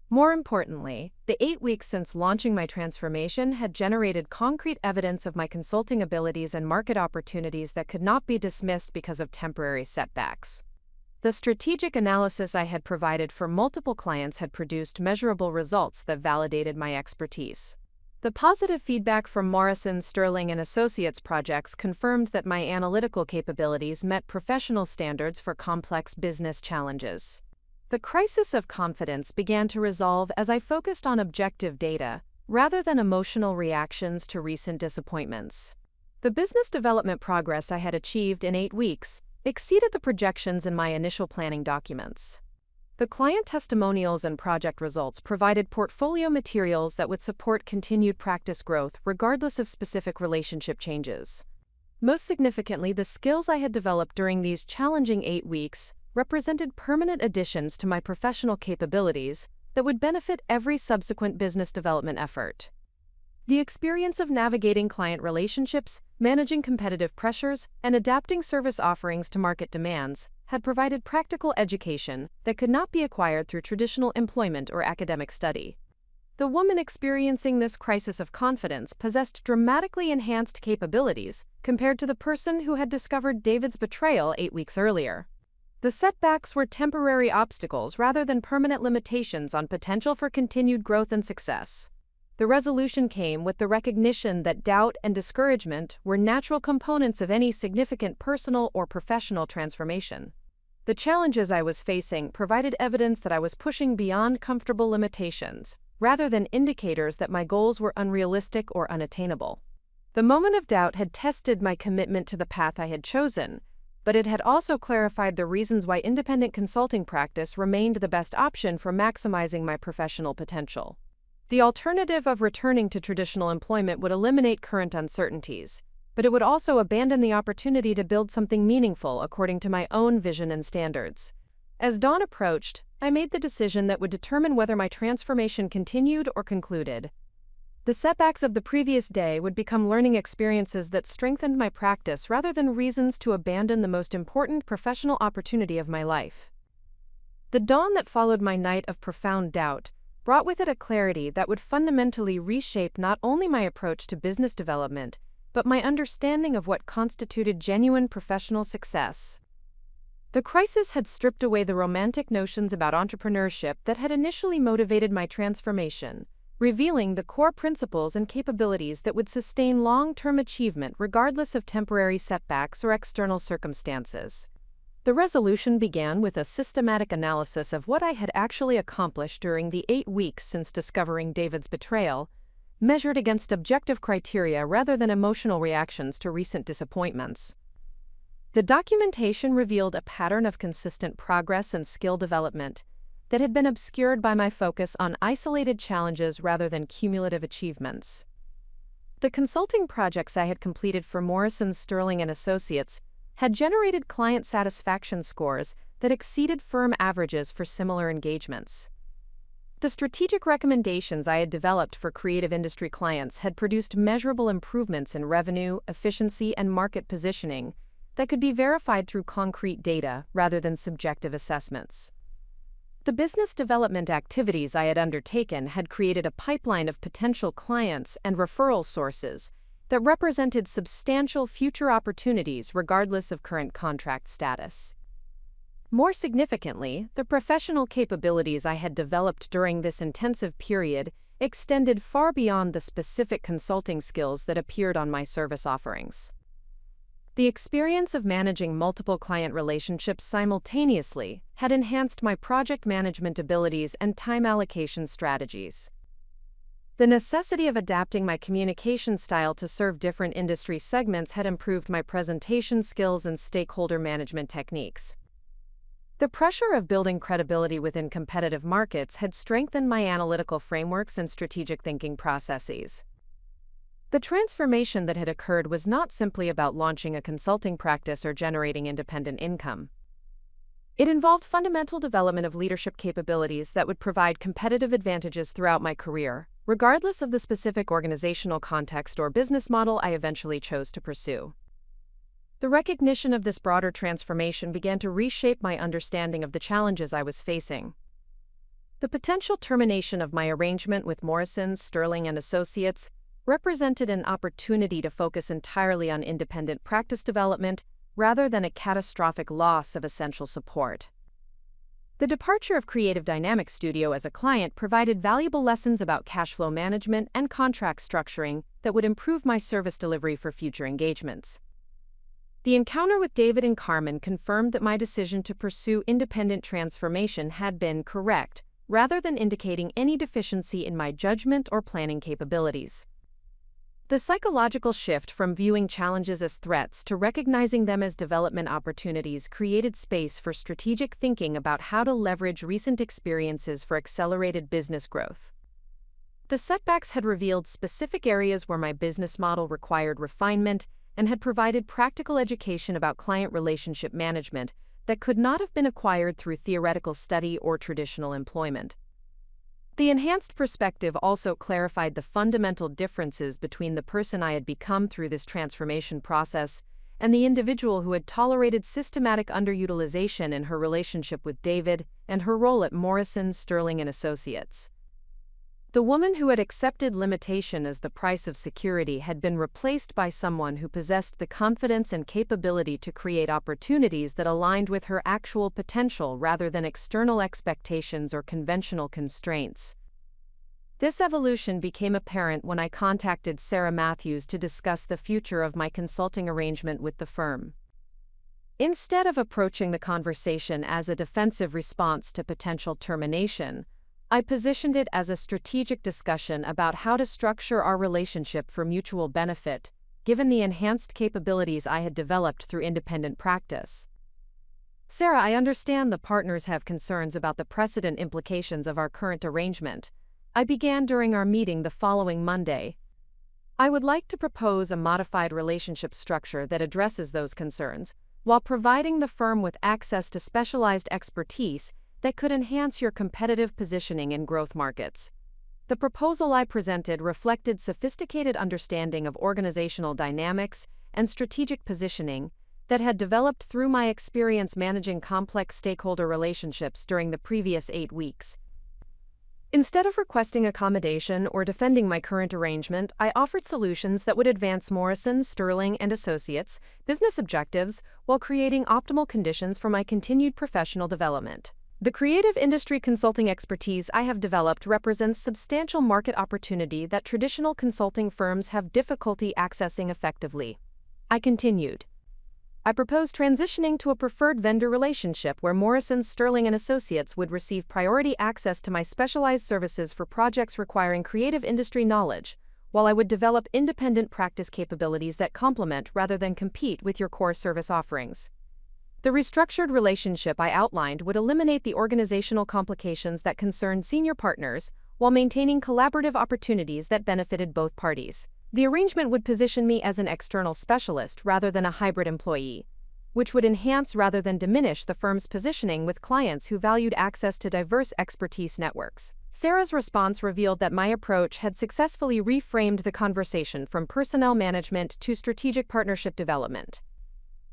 S1: More importantly, the 8 weeks since launching my transformation had generated concrete evidence of my consulting abilities and market opportunities that could not be dismissed because of temporary setbacks. The strategic analysis I had provided for multiple clients had produced measurable results that validated my expertise. The positive feedback from Morrison, Sterling & Associates projects confirmed that my analytical capabilities met professional standards for complex business challenges. The crisis of confidence began to resolve as I focused on objective data rather than emotional reactions to recent disappointments. The business development progress I had achieved in 8 weeks exceeded the projections in my initial planning documents. The client testimonials and project results provided portfolio materials that would support continued practice growth regardless of specific relationship changes. Most significantly, the skills I had developed during these challenging 8 weeks represented permanent additions to my professional capabilities that would benefit every subsequent business development effort. The experience of navigating client relationships, managing competitive pressures, and adapting service offerings to market demands had provided practical education that could not be acquired through traditional employment or academic study. The woman experiencing this crisis of confidence possessed dramatically enhanced capabilities compared to the person who had discovered David's betrayal 8 weeks earlier. The setbacks were temporary obstacles rather than permanent limitations on potential for continued growth and success. The resolution came with the recognition that doubt and discouragement were natural components of any significant personal or professional transformation. The challenges I was facing provided evidence that I was pushing beyond comfortable limitations, rather than indicators that my goals were unrealistic or unattainable. The moment of doubt had tested my commitment to the path I had chosen, but it had also clarified the reasons why independent consulting practice remained the best option for maximizing my professional potential. The alternative of returning to traditional employment would eliminate current uncertainties, but it would also abandon the opportunity to build something meaningful according to my own vision and standards. As dawn approached, I made the decision that would determine whether my transformation continued or concluded. The setbacks of the previous day would become learning experiences that strengthened my practice rather than reasons to abandon the most important professional opportunity of my life. The dawn that followed my night of profound doubt brought with it a clarity that would fundamentally reshape not only my approach to business development, but my understanding of what constituted genuine professional success. The crisis had stripped away the romantic notions about entrepreneurship that had initially motivated my transformation, revealing the core principles and capabilities that would sustain long-term achievement regardless of temporary setbacks or external circumstances. The resolution began with a systematic analysis of what I had actually accomplished during the 8 weeks since discovering David's betrayal, measured against objective criteria rather than emotional reactions to recent disappointments. The documentation revealed a pattern of consistent progress and skill development that had been obscured by my focus on isolated challenges rather than cumulative achievements. The consulting projects I had completed for Morrison, Sterling & Associates had generated client satisfaction scores that exceeded firm averages for similar engagements. The strategic recommendations I had developed for creative industry clients had produced measurable improvements in revenue, efficiency, and market positioning that could be verified through concrete data rather than subjective assessments. The business development activities I had undertaken had created a pipeline of potential clients and referral sources that represented substantial future opportunities regardless of current contract status. More significantly, the professional capabilities I had developed during this intensive period extended far beyond the specific consulting skills that appeared on my service offerings. The experience of managing multiple client relationships simultaneously had enhanced my project management abilities and time allocation strategies. The necessity of adapting my communication style to serve different industry segments had improved my presentation skills and stakeholder management techniques. The pressure of building credibility within competitive markets had strengthened my analytical frameworks and strategic thinking processes. The transformation that had occurred was not simply about launching a consulting practice or generating independent income. It involved fundamental development of leadership capabilities that would provide competitive advantages throughout my career, regardless of the specific organizational context or business model I eventually chose to pursue. The recognition of this broader transformation began to reshape my understanding of the challenges I was facing. The potential termination of my arrangement with Morrison, Sterling & Associates represented an opportunity to focus entirely on independent practice development rather than a catastrophic loss of essential support. The departure of Creative Dynamics Studio as a client provided valuable lessons about cash flow management and contract structuring that would improve my service delivery for future engagements. The encounter with David and Carmen confirmed that my decision to pursue independent transformation had been correct, rather than indicating any deficiency in my judgment or planning capabilities. The psychological shift from viewing challenges as threats to recognizing them as development opportunities created space for strategic thinking about how to leverage recent experiences for accelerated business growth. The setbacks had revealed specific areas where my business model required refinement and had provided practical education about client relationship management that could not have been acquired through theoretical study or traditional employment. The enhanced perspective also clarified the fundamental differences between the person I had become through this transformation process and the individual who had tolerated systematic underutilization in her relationship with David and her role at Morrison, Sterling & Associates. The woman who had accepted limitation as the price of security had been replaced by someone who possessed the confidence and capability to create opportunities that aligned with her actual potential rather than external expectations or conventional constraints. This evolution became apparent when I contacted Sarah Matthews to discuss the future of my consulting arrangement with the firm. Instead of approaching the conversation as a defensive response to potential termination, I positioned it as a strategic discussion about how to structure our relationship for mutual benefit, given the enhanced capabilities I had developed through independent practice. Sarah, I understand the partners have concerns about the precedent implications of our current arrangement. I began during our meeting the following Monday. I would like to propose a modified relationship structure that addresses those concerns, while providing the firm with access to specialized expertise that could enhance your competitive positioning in growth markets. The proposal I presented reflected sophisticated understanding of organizational dynamics and strategic positioning that had developed through my experience managing complex stakeholder relationships during the previous 8 weeks. Instead of requesting accommodation or defending my current arrangement, I offered solutions that would advance Morrison, Sterling & Associates' business objectives while creating optimal conditions for my continued professional development. The creative industry consulting expertise I have developed represents substantial market opportunity that traditional consulting firms have difficulty accessing effectively. I continued. I propose transitioning to a preferred vendor relationship where Morrison, Sterling & Associates would receive priority access to my specialized services for projects requiring creative industry knowledge, while I would develop independent practice capabilities that complement rather than compete with your core service offerings. The restructured relationship I outlined would eliminate the organizational complications that concerned senior partners while maintaining collaborative opportunities that benefited both parties. The arrangement would position me as an external specialist rather than a hybrid employee, which would enhance rather than diminish the firm's positioning with clients who valued access to diverse expertise networks. Sarah's response revealed that my approach had successfully reframed the conversation from personnel management to strategic partnership development.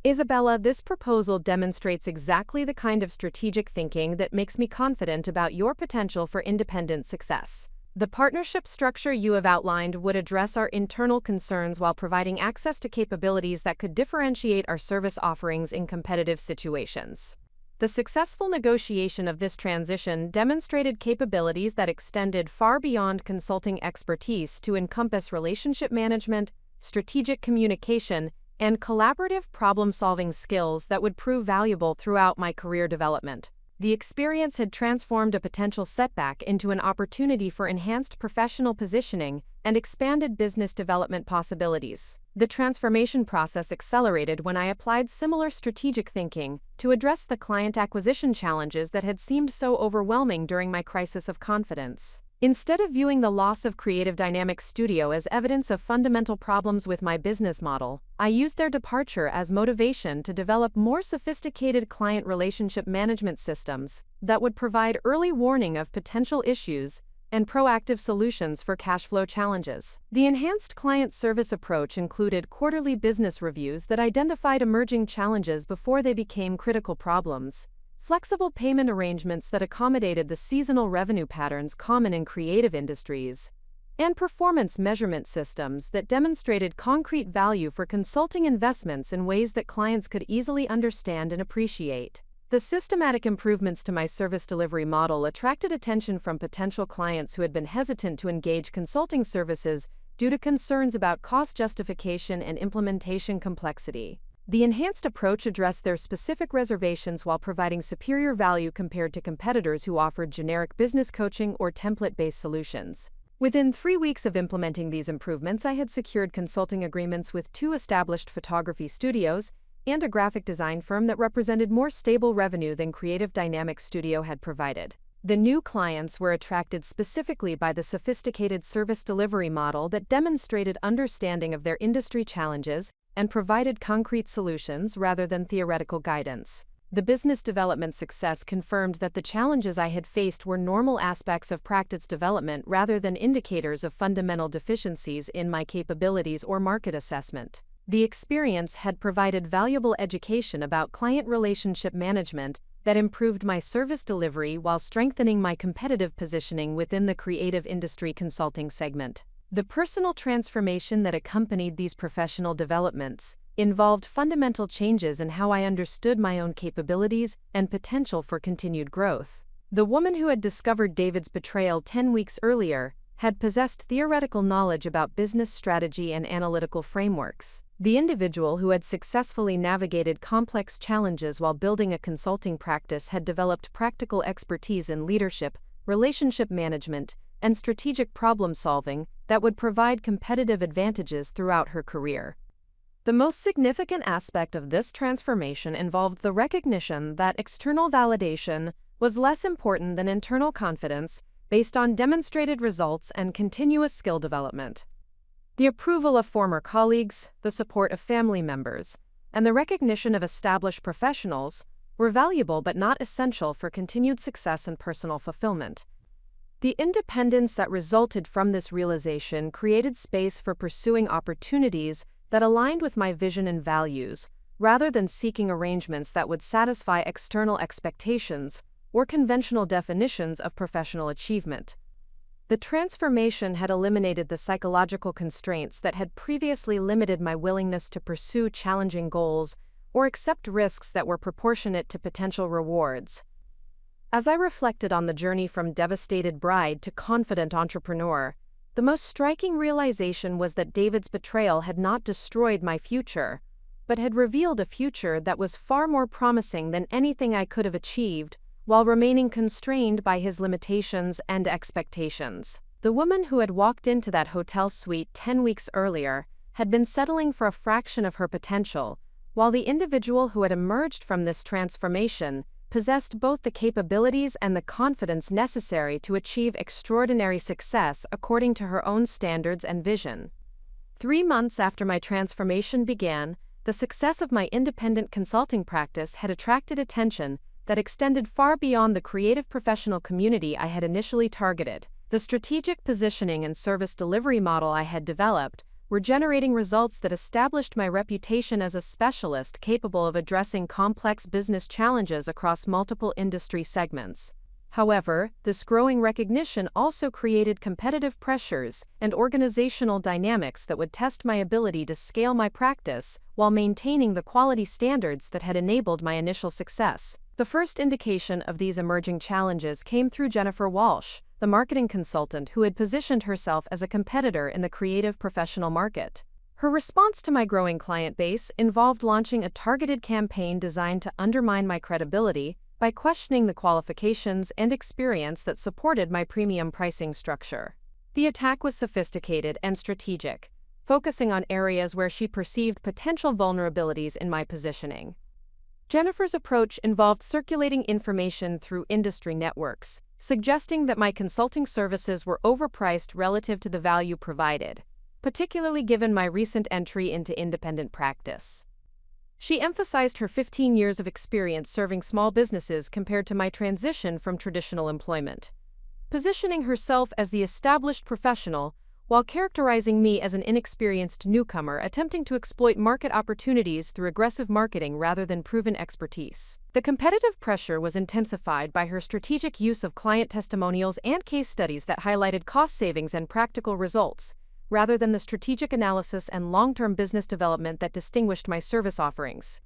S1: Isabella, this proposal demonstrates exactly the kind of strategic thinking that makes me confident about your potential for independent success. The partnership structure you have outlined would address our internal concerns while providing access to capabilities that could differentiate our service offerings in competitive situations. The successful negotiation of this transition demonstrated capabilities that extended far beyond consulting expertise to encompass relationship management, strategic communication, and collaborative problem-solving skills that would prove valuable throughout my career development. The experience had transformed a potential setback into an opportunity for enhanced professional positioning and expanded business development possibilities. The transformation process accelerated when I applied similar strategic thinking to address the client acquisition challenges that had seemed so overwhelming during my crisis of confidence. Instead of viewing the loss of Creative Dynamics Studio as evidence of fundamental problems with my business model, I used their departure as motivation to develop more sophisticated client relationship management systems that would provide early warning of potential issues and proactive solutions for cash flow challenges. The enhanced client service approach included quarterly business reviews that identified emerging challenges before they became critical problems, flexible payment arrangements that accommodated the seasonal revenue patterns common in creative industries, and performance measurement systems that demonstrated concrete value for consulting investments in ways that clients could easily understand and appreciate. The systematic improvements to my service delivery model attracted attention from potential clients who had been hesitant to engage consulting services due to concerns about cost justification and implementation complexity. The enhanced approach addressed their specific reservations while providing superior value compared to competitors who offered generic business coaching or template-based solutions. Within 3 weeks of implementing these improvements, I had secured consulting agreements with 2 established photography studios and a graphic design firm that represented more stable revenue than Creative Dynamics Studio had provided. The new clients were attracted specifically by the sophisticated service delivery model that demonstrated understanding of their industry challenges and provided concrete solutions rather than theoretical guidance. The business development success confirmed that the challenges I had faced were normal aspects of practice development rather than indicators of fundamental deficiencies in my capabilities or market assessment. The experience had provided valuable education about client relationship management that improved my service delivery while strengthening my competitive positioning within the creative industry consulting segment. The personal transformation that accompanied these professional developments involved fundamental changes in how I understood my own capabilities and potential for continued growth. The woman who had discovered David's betrayal 10 weeks earlier had possessed theoretical knowledge about business strategy and analytical frameworks. The individual who had successfully navigated complex challenges while building a consulting practice had developed practical expertise in leadership, relationship management, and strategic problem-solving that would provide competitive advantages throughout her career. The most significant aspect of this transformation involved the recognition that external validation was less important than internal confidence based on demonstrated results and continuous skill development. The approval of former colleagues, the support of family members, and the recognition of established professionals were valuable but not essential for continued success and personal fulfillment. The independence that resulted from this realization created space for pursuing opportunities that aligned with my vision and values, rather than seeking arrangements that would satisfy external expectations or conventional definitions of professional achievement. The transformation had eliminated the psychological constraints that had previously limited my willingness to pursue challenging goals or accept risks that were proportionate to potential rewards. As I reflected on the journey from devastated bride to confident entrepreneur, the most striking realization was that David's betrayal had not destroyed my future, but had revealed a future that was far more promising than anything I could have achieved, while remaining constrained by his limitations and expectations. The woman who had walked into that hotel suite 10 weeks earlier had been settling for a fraction of her potential, while the individual who had emerged from this transformation possessed both the capabilities and the confidence necessary to achieve extraordinary success according to her own standards and vision. 3 months after my transformation began, the success of my independent consulting practice had attracted attention that extended far beyond the creative professional community I had initially targeted. The strategic positioning and service delivery model I had developed were generating results that established my reputation as a specialist capable of addressing complex business challenges across multiple industry segments. However, this growing recognition also created competitive pressures and organizational dynamics that would test my ability to scale my practice while maintaining the quality standards that had enabled my initial success. The first indication of these emerging challenges came through Jennifer Walsh, the marketing consultant who had positioned herself as a competitor in the creative professional market. Her response to my growing client base involved launching a targeted campaign designed to undermine my credibility by questioning the qualifications and experience that supported my premium pricing structure. The attack was sophisticated and strategic, focusing on areas where she perceived potential vulnerabilities in my positioning. Jennifer's approach involved circulating information through industry networks, suggesting that my consulting services were overpriced relative to the value provided, particularly given my recent entry into independent practice. She emphasized her 15 years of experience serving small businesses compared to my transition from traditional employment, positioning herself as the established professional while characterizing me as an inexperienced newcomer attempting to exploit market opportunities through aggressive marketing rather than proven expertise. The competitive pressure was intensified by her strategic use of client testimonials and case studies that highlighted cost savings and practical results, rather than the strategic analysis and long-term business development that distinguished my service offerings.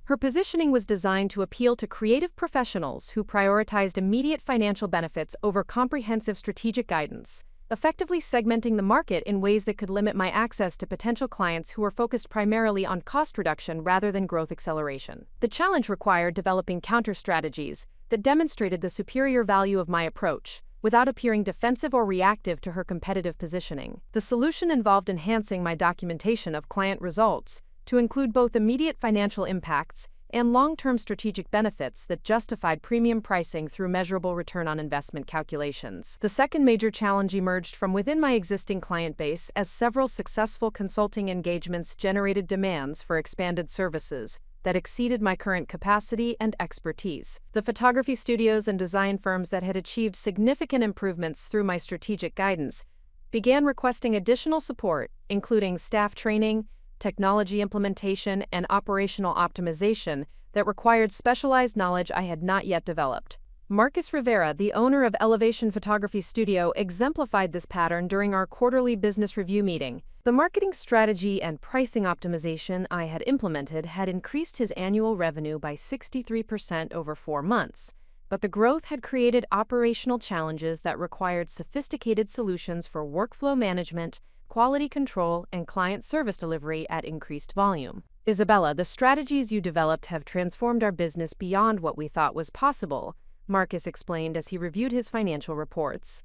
S1: Her positioning was designed to appeal to creative professionals who prioritized immediate financial benefits over comprehensive strategic guidance, effectively segmenting the market in ways that could limit my access to potential clients who were focused primarily on cost reduction rather than growth acceleration. The challenge required developing counter-strategies that demonstrated the superior value of my approach, without appearing defensive or reactive to her competitive positioning. The solution involved enhancing my documentation of client results to include both immediate financial impacts and long-term strategic benefits that justified premium pricing through measurable return on investment calculations. The second major challenge emerged from within my existing client base as several successful consulting engagements generated demands for expanded services that exceeded my current capacity and expertise. The photography studios and design firms that had achieved significant improvements through my strategic guidance began requesting additional support, including staff training, technology implementation, and operational optimization that required specialized knowledge I had not yet developed. Marcus Rivera, the owner of Elevation Photography Studio, exemplified this pattern during our quarterly business review meeting. The marketing strategy and pricing optimization I had implemented had increased his annual revenue by 63% over 4 months, but the growth had created operational challenges that required sophisticated solutions for workflow management, quality control, and client service delivery at increased volume. Isabella, the strategies you developed have transformed our business beyond what we thought was possible, Marcus explained as he reviewed his financial reports.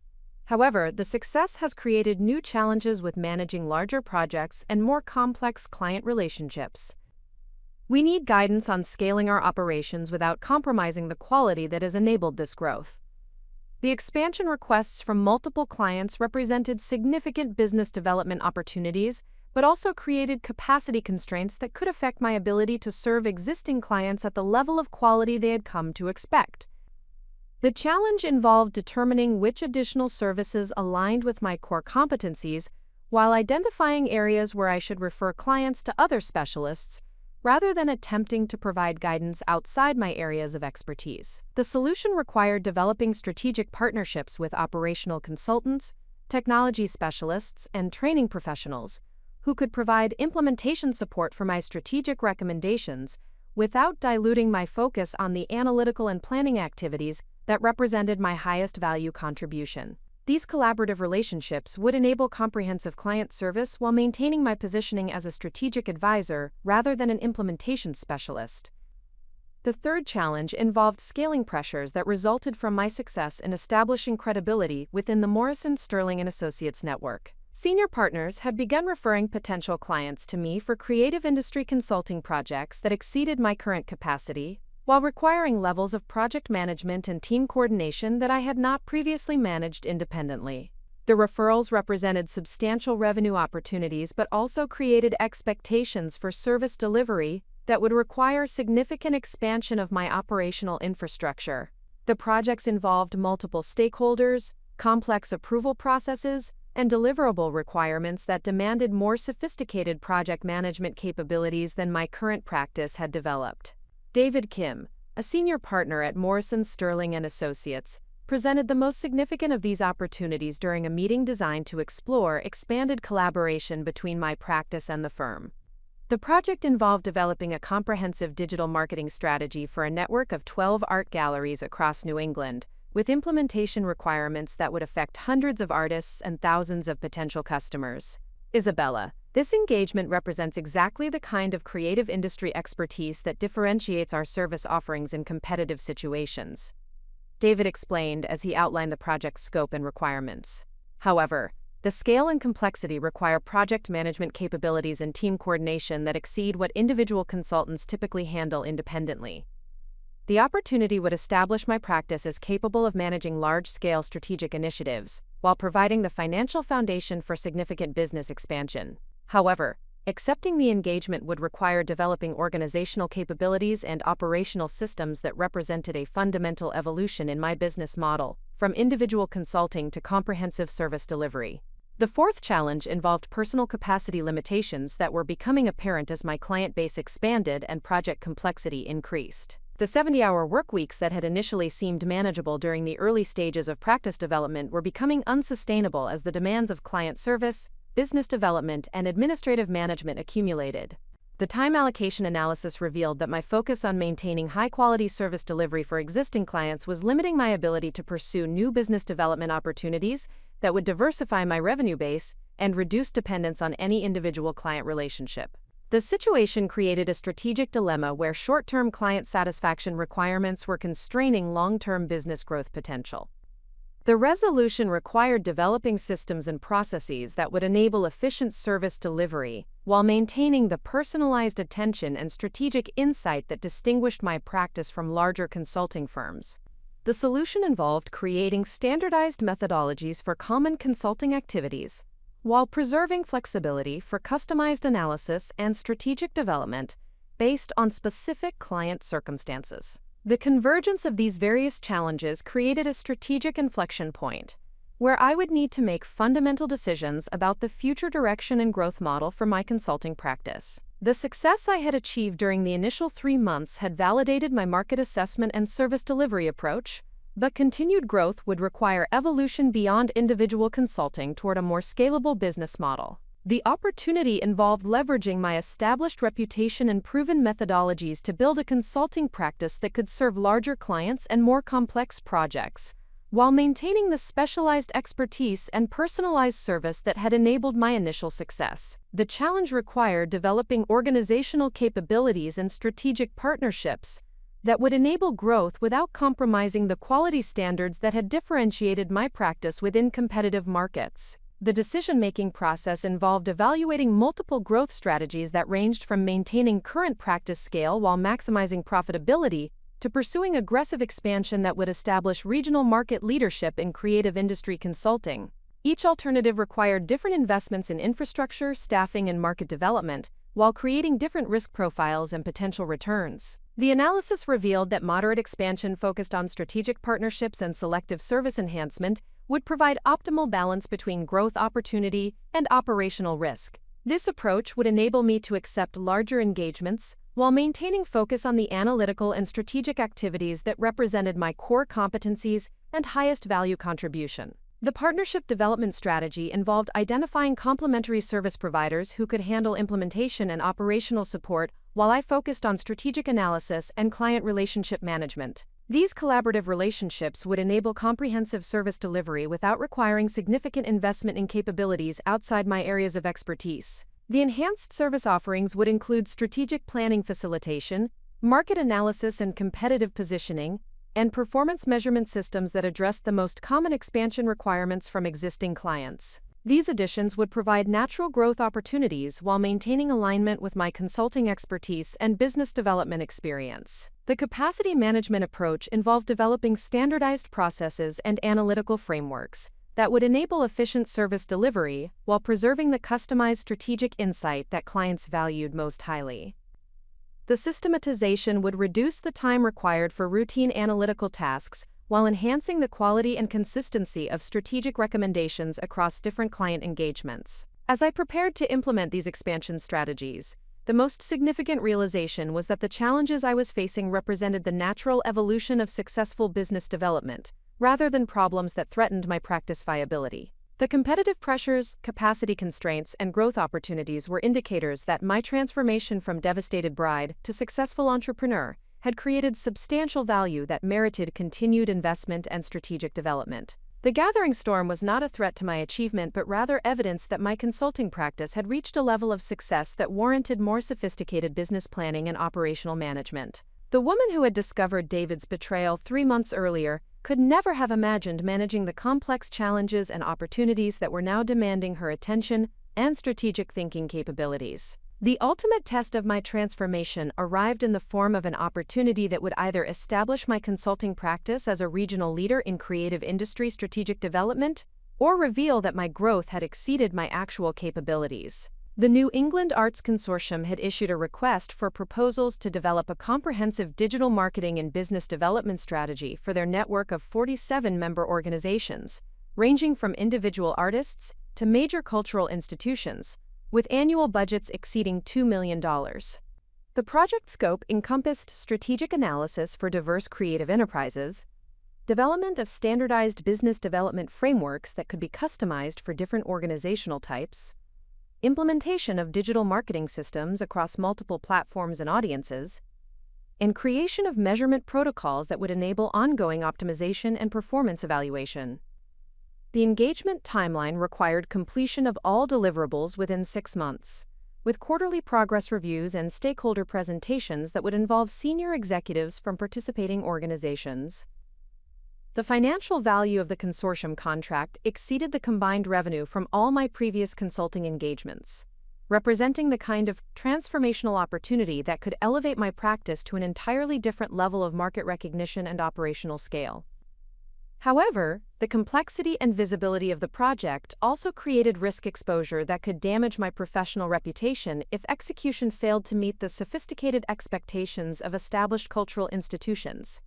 S1: However, the success has created new challenges with managing larger projects and more complex client relationships. We need guidance on scaling our operations without compromising the quality that has enabled this growth. The expansion requests from multiple clients represented significant business development opportunities, but also created capacity constraints that could affect my ability to serve existing clients at the level of quality they had come to expect. The challenge involved determining which additional services aligned with my core competencies, while identifying areas where I should refer clients to other specialists, rather than attempting to provide guidance outside my areas of expertise. The solution required developing strategic partnerships with operational consultants, technology specialists, and training professionals who could provide implementation support for my strategic recommendations without diluting my focus on the analytical and planning activities that represented my highest value contribution. These collaborative relationships would enable comprehensive client service while maintaining my positioning as a strategic advisor rather than an implementation specialist. The third challenge involved scaling pressures that resulted from my success in establishing credibility within the Morrison Sterling & Associates network. Senior partners had begun referring potential clients to me for creative industry consulting projects that exceeded my current capacity, while requiring levels of project management and team coordination that I had not previously managed independently. The referrals represented substantial revenue opportunities but also created expectations for service delivery that would require significant expansion of my operational infrastructure. The projects involved multiple stakeholders, complex approval processes, and deliverable requirements that demanded more sophisticated project management capabilities than my current practice had developed. David Kim, a senior partner at Morrison Sterling & Associates, presented the most significant of these opportunities during a meeting designed to explore expanded collaboration between my practice and the firm. The project involved developing a comprehensive digital marketing strategy for a network of 12 art galleries across New England, with implementation requirements that would affect hundreds of artists and thousands of potential customers. Isabella, this engagement represents exactly the kind of creative industry expertise that differentiates our service offerings in competitive situations, David explained as he outlined the project's scope and requirements. However, the scale and complexity require project management capabilities and team coordination that exceed what individual consultants typically handle independently. The opportunity would establish my practice as capable of managing large-scale strategic initiatives, while providing the financial foundation for significant business expansion. However, accepting the engagement would require developing organizational capabilities and operational systems that represented a fundamental evolution in my business model, from individual consulting to comprehensive service delivery. The fourth challenge involved personal capacity limitations that were becoming apparent as my client base expanded and project complexity increased. The 70-hour work weeks that had initially seemed manageable during the early stages of practice development were becoming unsustainable as the demands of client service, business development, and administrative management accumulated. The time allocation analysis revealed that my focus on maintaining high-quality service delivery for existing clients was limiting my ability to pursue new business development opportunities that would diversify my revenue base and reduce dependence on any individual client relationship. The situation created a strategic dilemma where short-term client satisfaction requirements were constraining long-term business growth potential. The resolution required developing systems and processes that would enable efficient service delivery while maintaining the personalized attention and strategic insight that distinguished my practice from larger consulting firms. The solution involved creating standardized methodologies for common consulting activities while preserving flexibility for customized analysis and strategic development based on specific client circumstances. The convergence of these various challenges created a strategic inflection point, where I would need to make fundamental decisions about the future direction and growth model for my consulting practice. The success I had achieved during the initial 3 months had validated my market assessment and service delivery approach, but continued growth would require evolution beyond individual consulting toward a more scalable business model. The opportunity involved leveraging my established reputation and proven methodologies to build a consulting practice that could serve larger clients and more complex projects, while maintaining the specialized expertise and personalized service that had enabled my initial success. The challenge required developing organizational capabilities and strategic partnerships that would enable growth without compromising the quality standards that had differentiated my practice within competitive markets. The decision-making process involved evaluating multiple growth strategies that ranged from maintaining current practice scale while maximizing profitability to pursuing aggressive expansion that would establish regional market leadership in creative industry consulting. Each alternative required different investments in infrastructure, staffing, and market development, while creating different risk profiles and potential returns. The analysis revealed that moderate expansion focused on strategic partnerships and selective service enhancement would provide optimal balance between growth opportunity and operational risk. This approach would enable me to accept larger engagements while maintaining focus on the analytical and strategic activities that represented my core competencies and highest value contribution. The partnership development strategy involved identifying complementary service providers who could handle implementation and operational support while I focused on strategic analysis and client relationship management. These collaborative relationships would enable comprehensive service delivery without requiring significant investment in capabilities outside my areas of expertise. The enhanced service offerings would include strategic planning facilitation, market analysis and competitive positioning, and performance measurement systems that addressed the most common expansion requirements from existing clients. These additions would provide natural growth opportunities while maintaining alignment with my consulting expertise and business development experience. The capacity management approach involved developing standardized processes and analytical frameworks that would enable efficient service delivery while preserving the customized strategic insight that clients valued most highly. The systematization would reduce the time required for routine analytical tasks while enhancing the quality and consistency of strategic recommendations across different client engagements. As I prepared to implement these expansion strategies, the most significant realization was that the challenges I was facing represented the natural evolution of successful business development, rather than problems that threatened my practice viability. The competitive pressures, capacity constraints, and growth opportunities were indicators that my transformation from devastated bride to successful entrepreneur had created substantial value that merited continued investment and strategic development. The gathering storm was not a threat to my achievement but rather evidence that my consulting practice had reached a level of success that warranted more sophisticated business planning and operational management. The woman who had discovered David's betrayal 3 months earlier could never have imagined managing the complex challenges and opportunities that were now demanding her attention and strategic thinking capabilities. The ultimate test of my transformation arrived in the form of an opportunity that would either establish my consulting practice as a regional leader in creative industry strategic development or reveal that my growth had exceeded my actual capabilities. The New England Arts Consortium had issued a request for proposals to develop a comprehensive digital marketing and business development strategy for their network of 47 member organizations, ranging from individual artists to major cultural institutions, with annual budgets exceeding $2 million. The project scope encompassed strategic analysis for diverse creative enterprises, development of standardized business development frameworks that could be customized for different organizational types, implementation of digital marketing systems across multiple platforms and audiences, and creation of measurement protocols that would enable ongoing optimization and performance evaluation. The engagement timeline required completion of all deliverables within 6 months, with quarterly progress reviews and stakeholder presentations that would involve senior executives from participating organizations. The financial value of the consortium contract exceeded the combined revenue from all my previous consulting engagements, representing the kind of transformational opportunity that could elevate my practice to an entirely different level of market recognition and operational scale. However, the complexity and visibility of the project also created risk exposure that could damage my professional reputation if execution failed to meet the sophisticated expectations of established cultural institutions.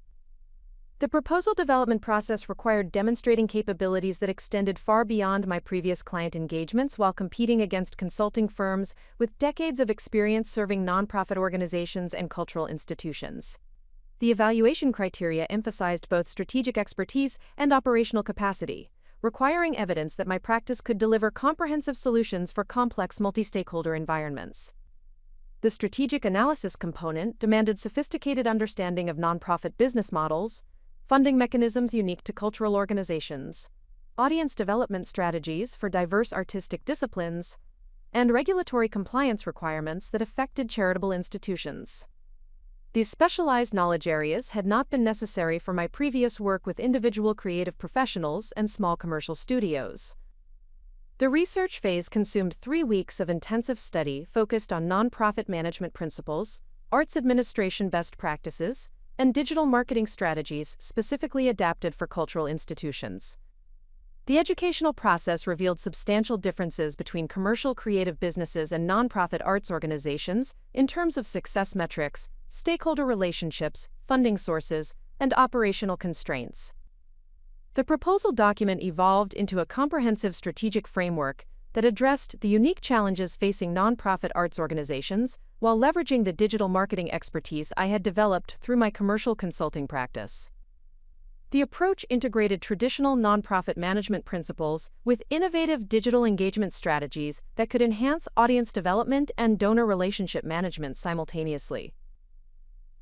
S1: The proposal development process required demonstrating capabilities that extended far beyond my previous client engagements while competing against consulting firms with decades of experience serving nonprofit organizations and cultural institutions. The evaluation criteria emphasized both strategic expertise and operational capacity, requiring evidence that my practice could deliver comprehensive solutions for complex multi-stakeholder environments. The strategic analysis component demanded sophisticated understanding of nonprofit business models, funding mechanisms unique to cultural organizations, audience development strategies for diverse artistic disciplines, and regulatory compliance requirements that affected charitable institutions. These specialized knowledge areas had not been necessary for my previous work with individual creative professionals and small commercial studios. The research phase consumed 3 weeks of intensive study focused on nonprofit management principles, arts administration best practices, and digital marketing strategies specifically adapted for cultural institutions. The educational process revealed substantial differences between commercial creative businesses and nonprofit arts organizations in terms of success metrics, stakeholder relationships, funding sources, and operational constraints. The proposal document evolved into a comprehensive strategic framework that addressed the unique challenges facing nonprofit arts organizations while leveraging the digital marketing expertise I had developed through my commercial consulting practice. The approach integrated traditional nonprofit management principles with innovative digital engagement strategies that could enhance audience development and donor relationship management simultaneously.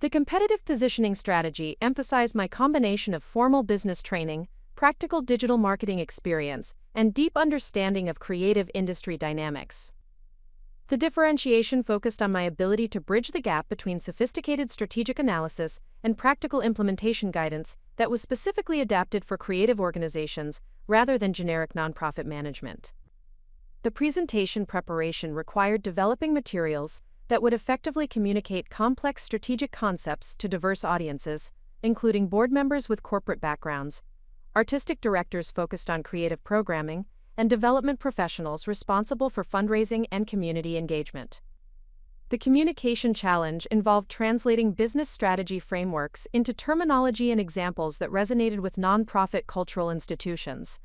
S1: The competitive positioning strategy emphasized my combination of formal business training, practical digital marketing experience, and deep understanding of creative industry dynamics. The differentiation focused on my ability to bridge the gap between sophisticated strategic analysis and practical implementation guidance that was specifically adapted for creative organizations rather than generic nonprofit management. The presentation preparation required developing materials that would effectively communicate complex strategic concepts to diverse audiences, including board members with corporate backgrounds, artistic directors focused on creative programming, and development professionals responsible for fundraising and community engagement. The communication challenge involved translating business strategy frameworks into terminology and examples that resonated with nonprofit cultural institutions.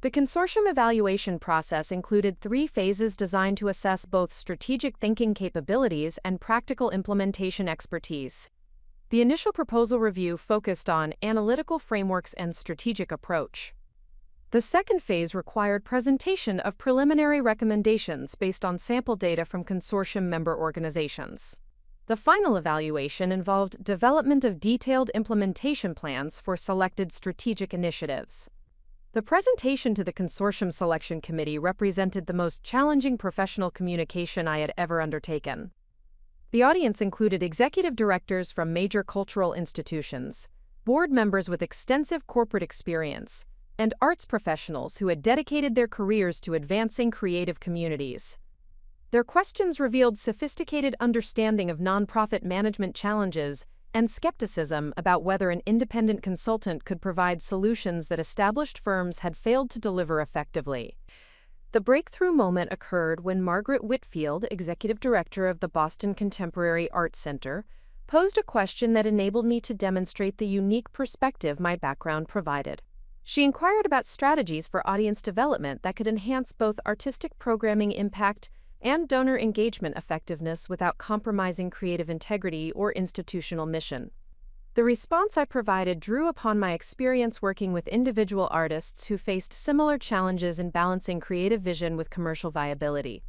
S1: The consortium evaluation process included 3 phases designed to assess both strategic thinking capabilities and practical implementation expertise. The initial proposal review focused on analytical frameworks and strategic approach. The second phase required presentation of preliminary recommendations based on sample data from consortium member organizations. The final evaluation involved development of detailed implementation plans for selected strategic initiatives. The presentation to the Consortium Selection Committee represented the most challenging professional communication I had ever undertaken. The audience included executive directors from major cultural institutions, board members with extensive corporate experience, and arts professionals who had dedicated their careers to advancing creative communities. Their questions revealed sophisticated understanding of nonprofit management challenges and skepticism about whether an independent consultant could provide solutions that established firms had failed to deliver effectively. The breakthrough moment occurred when Margaret Whitfield, executive director of the Boston Contemporary Arts Center, posed a question that enabled me to demonstrate the unique perspective my background provided. She inquired about strategies for audience development that could enhance both artistic programming impact and donor engagement effectiveness without compromising creative integrity or institutional mission. The response I provided drew upon my experience working with individual artists who faced similar challenges in balancing creative vision with commercial viability.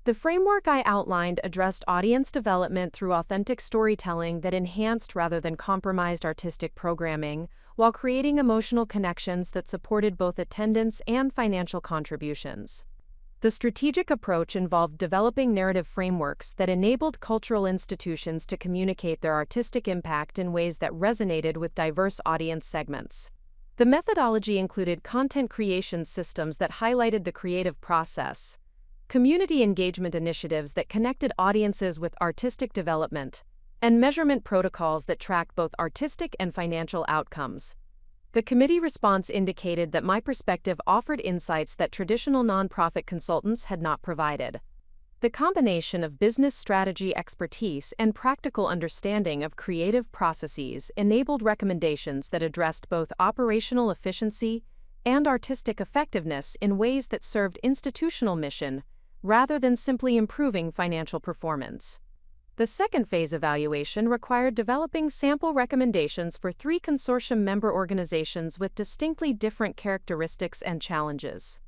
S1: The framework I outlined addressed audience development through authentic storytelling that enhanced rather than compromised artistic programming, while creating emotional connections that supported both attendance and financial contributions. The strategic approach involved developing narrative frameworks that enabled cultural institutions to communicate their artistic impact in ways that resonated with diverse audience segments. The methodology included content creation systems that highlighted the creative process, community engagement initiatives that connected audiences with artistic development, and measurement protocols that tracked both artistic and financial outcomes. The committee response indicated that my perspective offered insights that traditional nonprofit consultants had not provided. The combination of business strategy expertise and practical understanding of creative processes enabled recommendations that addressed both operational efficiency and artistic effectiveness in ways that served institutional mission rather than simply improving financial performance. The second phase evaluation required developing sample recommendations for 3 consortium member organizations with distinctly different characteristics and challenges.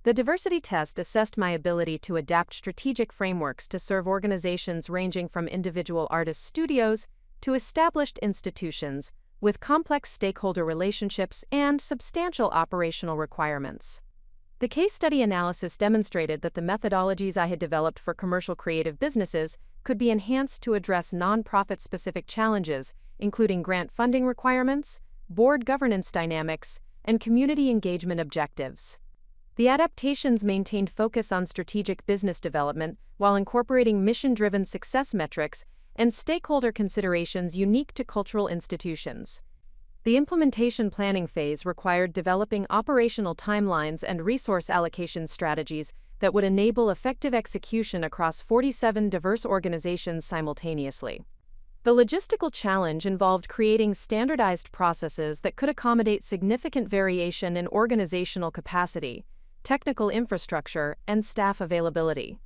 S1: The diversity test assessed my ability to adapt strategic frameworks to serve organizations ranging from individual artist studios to established institutions with complex stakeholder relationships and substantial operational requirements. The case study analysis demonstrated that the methodologies I had developed for commercial creative businesses could be enhanced to address nonprofit-specific challenges, including grant funding requirements, board governance dynamics, and community engagement objectives. The adaptations maintained focus on strategic business development while incorporating mission-driven success metrics and stakeholder considerations unique to cultural institutions. The implementation planning phase required developing operational timelines and resource allocation strategies that would enable effective execution across 47 diverse organizations simultaneously. The logistical challenge involved creating standardized processes that could accommodate significant variation in organizational capacity, technical infrastructure, and staff availability.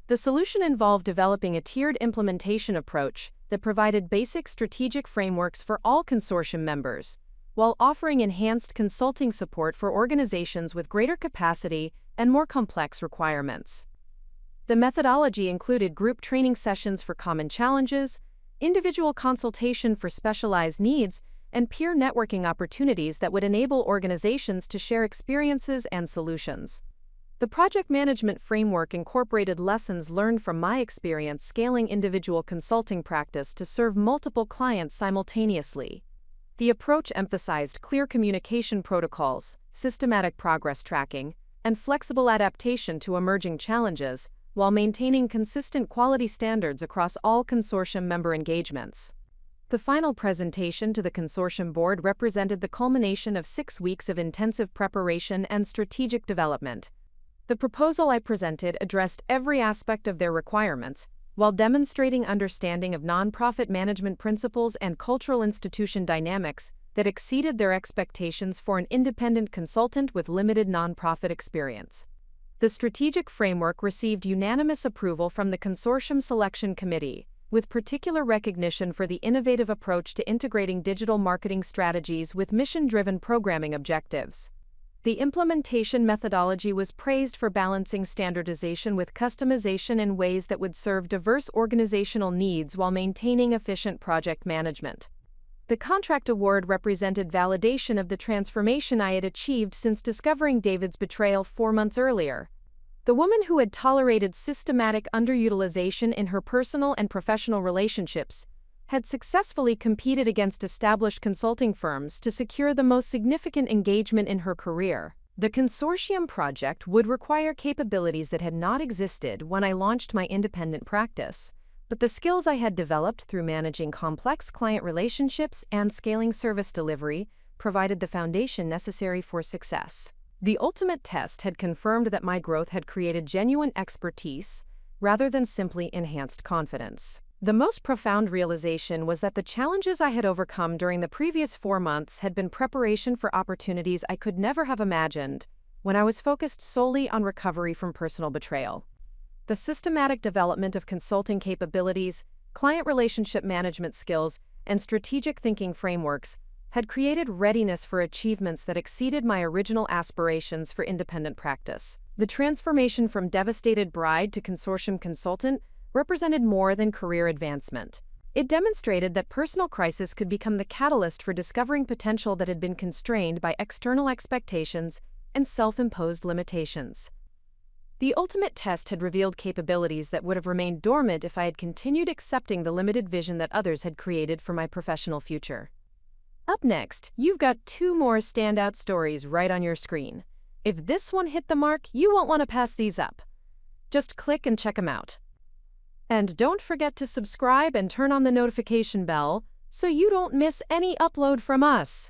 S1: The solution involved developing a tiered implementation approach that provided basic strategic frameworks for all consortium members, while offering enhanced consulting support for organizations with greater capacity and more complex requirements. The methodology included group training sessions for common challenges, individual consultation for specialized needs, and peer networking opportunities that would enable organizations to share experiences and solutions. The project management framework incorporated lessons learned from my experience scaling individual consulting practice to serve multiple clients simultaneously. The approach emphasized clear communication protocols, systematic progress tracking, and flexible adaptation to emerging challenges, while maintaining consistent quality standards across all consortium member engagements. The final presentation to the consortium board represented the culmination of 6 weeks of intensive preparation and strategic development. The proposal I presented addressed every aspect of their requirements, while demonstrating understanding of nonprofit management principles and cultural institution dynamics that exceeded their expectations for an independent consultant with limited nonprofit experience. The strategic framework received unanimous approval from the Consortium Selection Committee, with particular recognition for the innovative approach to integrating digital marketing strategies with mission-driven programming objectives. The implementation methodology was praised for balancing standardization with customization in ways that would serve diverse organizational needs while maintaining efficient project management. The contract award represented validation of the transformation I had achieved since discovering David's betrayal 4 months earlier. The woman who had tolerated systematic underutilization in her personal and professional relationships had successfully competed against established consulting firms to secure the most significant engagement in her career. The consortium project would require capabilities that had not existed when I launched my independent practice, but the skills I had developed through managing complex client relationships and scaling service delivery provided the foundation necessary for success. The ultimate test had confirmed that my growth had created genuine expertise rather than simply enhanced confidence. The most profound realization was that the challenges I had overcome during the previous 4 months had been preparation for opportunities I could never have imagined when I was focused solely on recovery from personal betrayal. The systematic development of consulting capabilities, client relationship management skills, and strategic thinking frameworks had created readiness for achievements that exceeded my original aspirations for independent practice. The transformation from devastated bride to consortium consultant represented more than career advancement. It demonstrated that personal crisis could become the catalyst for discovering potential that had been constrained by external expectations and self-imposed limitations. The ultimate test had revealed capabilities that would have remained dormant if I had continued accepting the limited vision that others had created for my professional future. Up next, you've got two more standout stories right on your screen. If this one hit the mark, you won't want to pass these up. Just click and check them out. And don't forget to subscribe and turn on the notification bell so you don't miss any upload from us.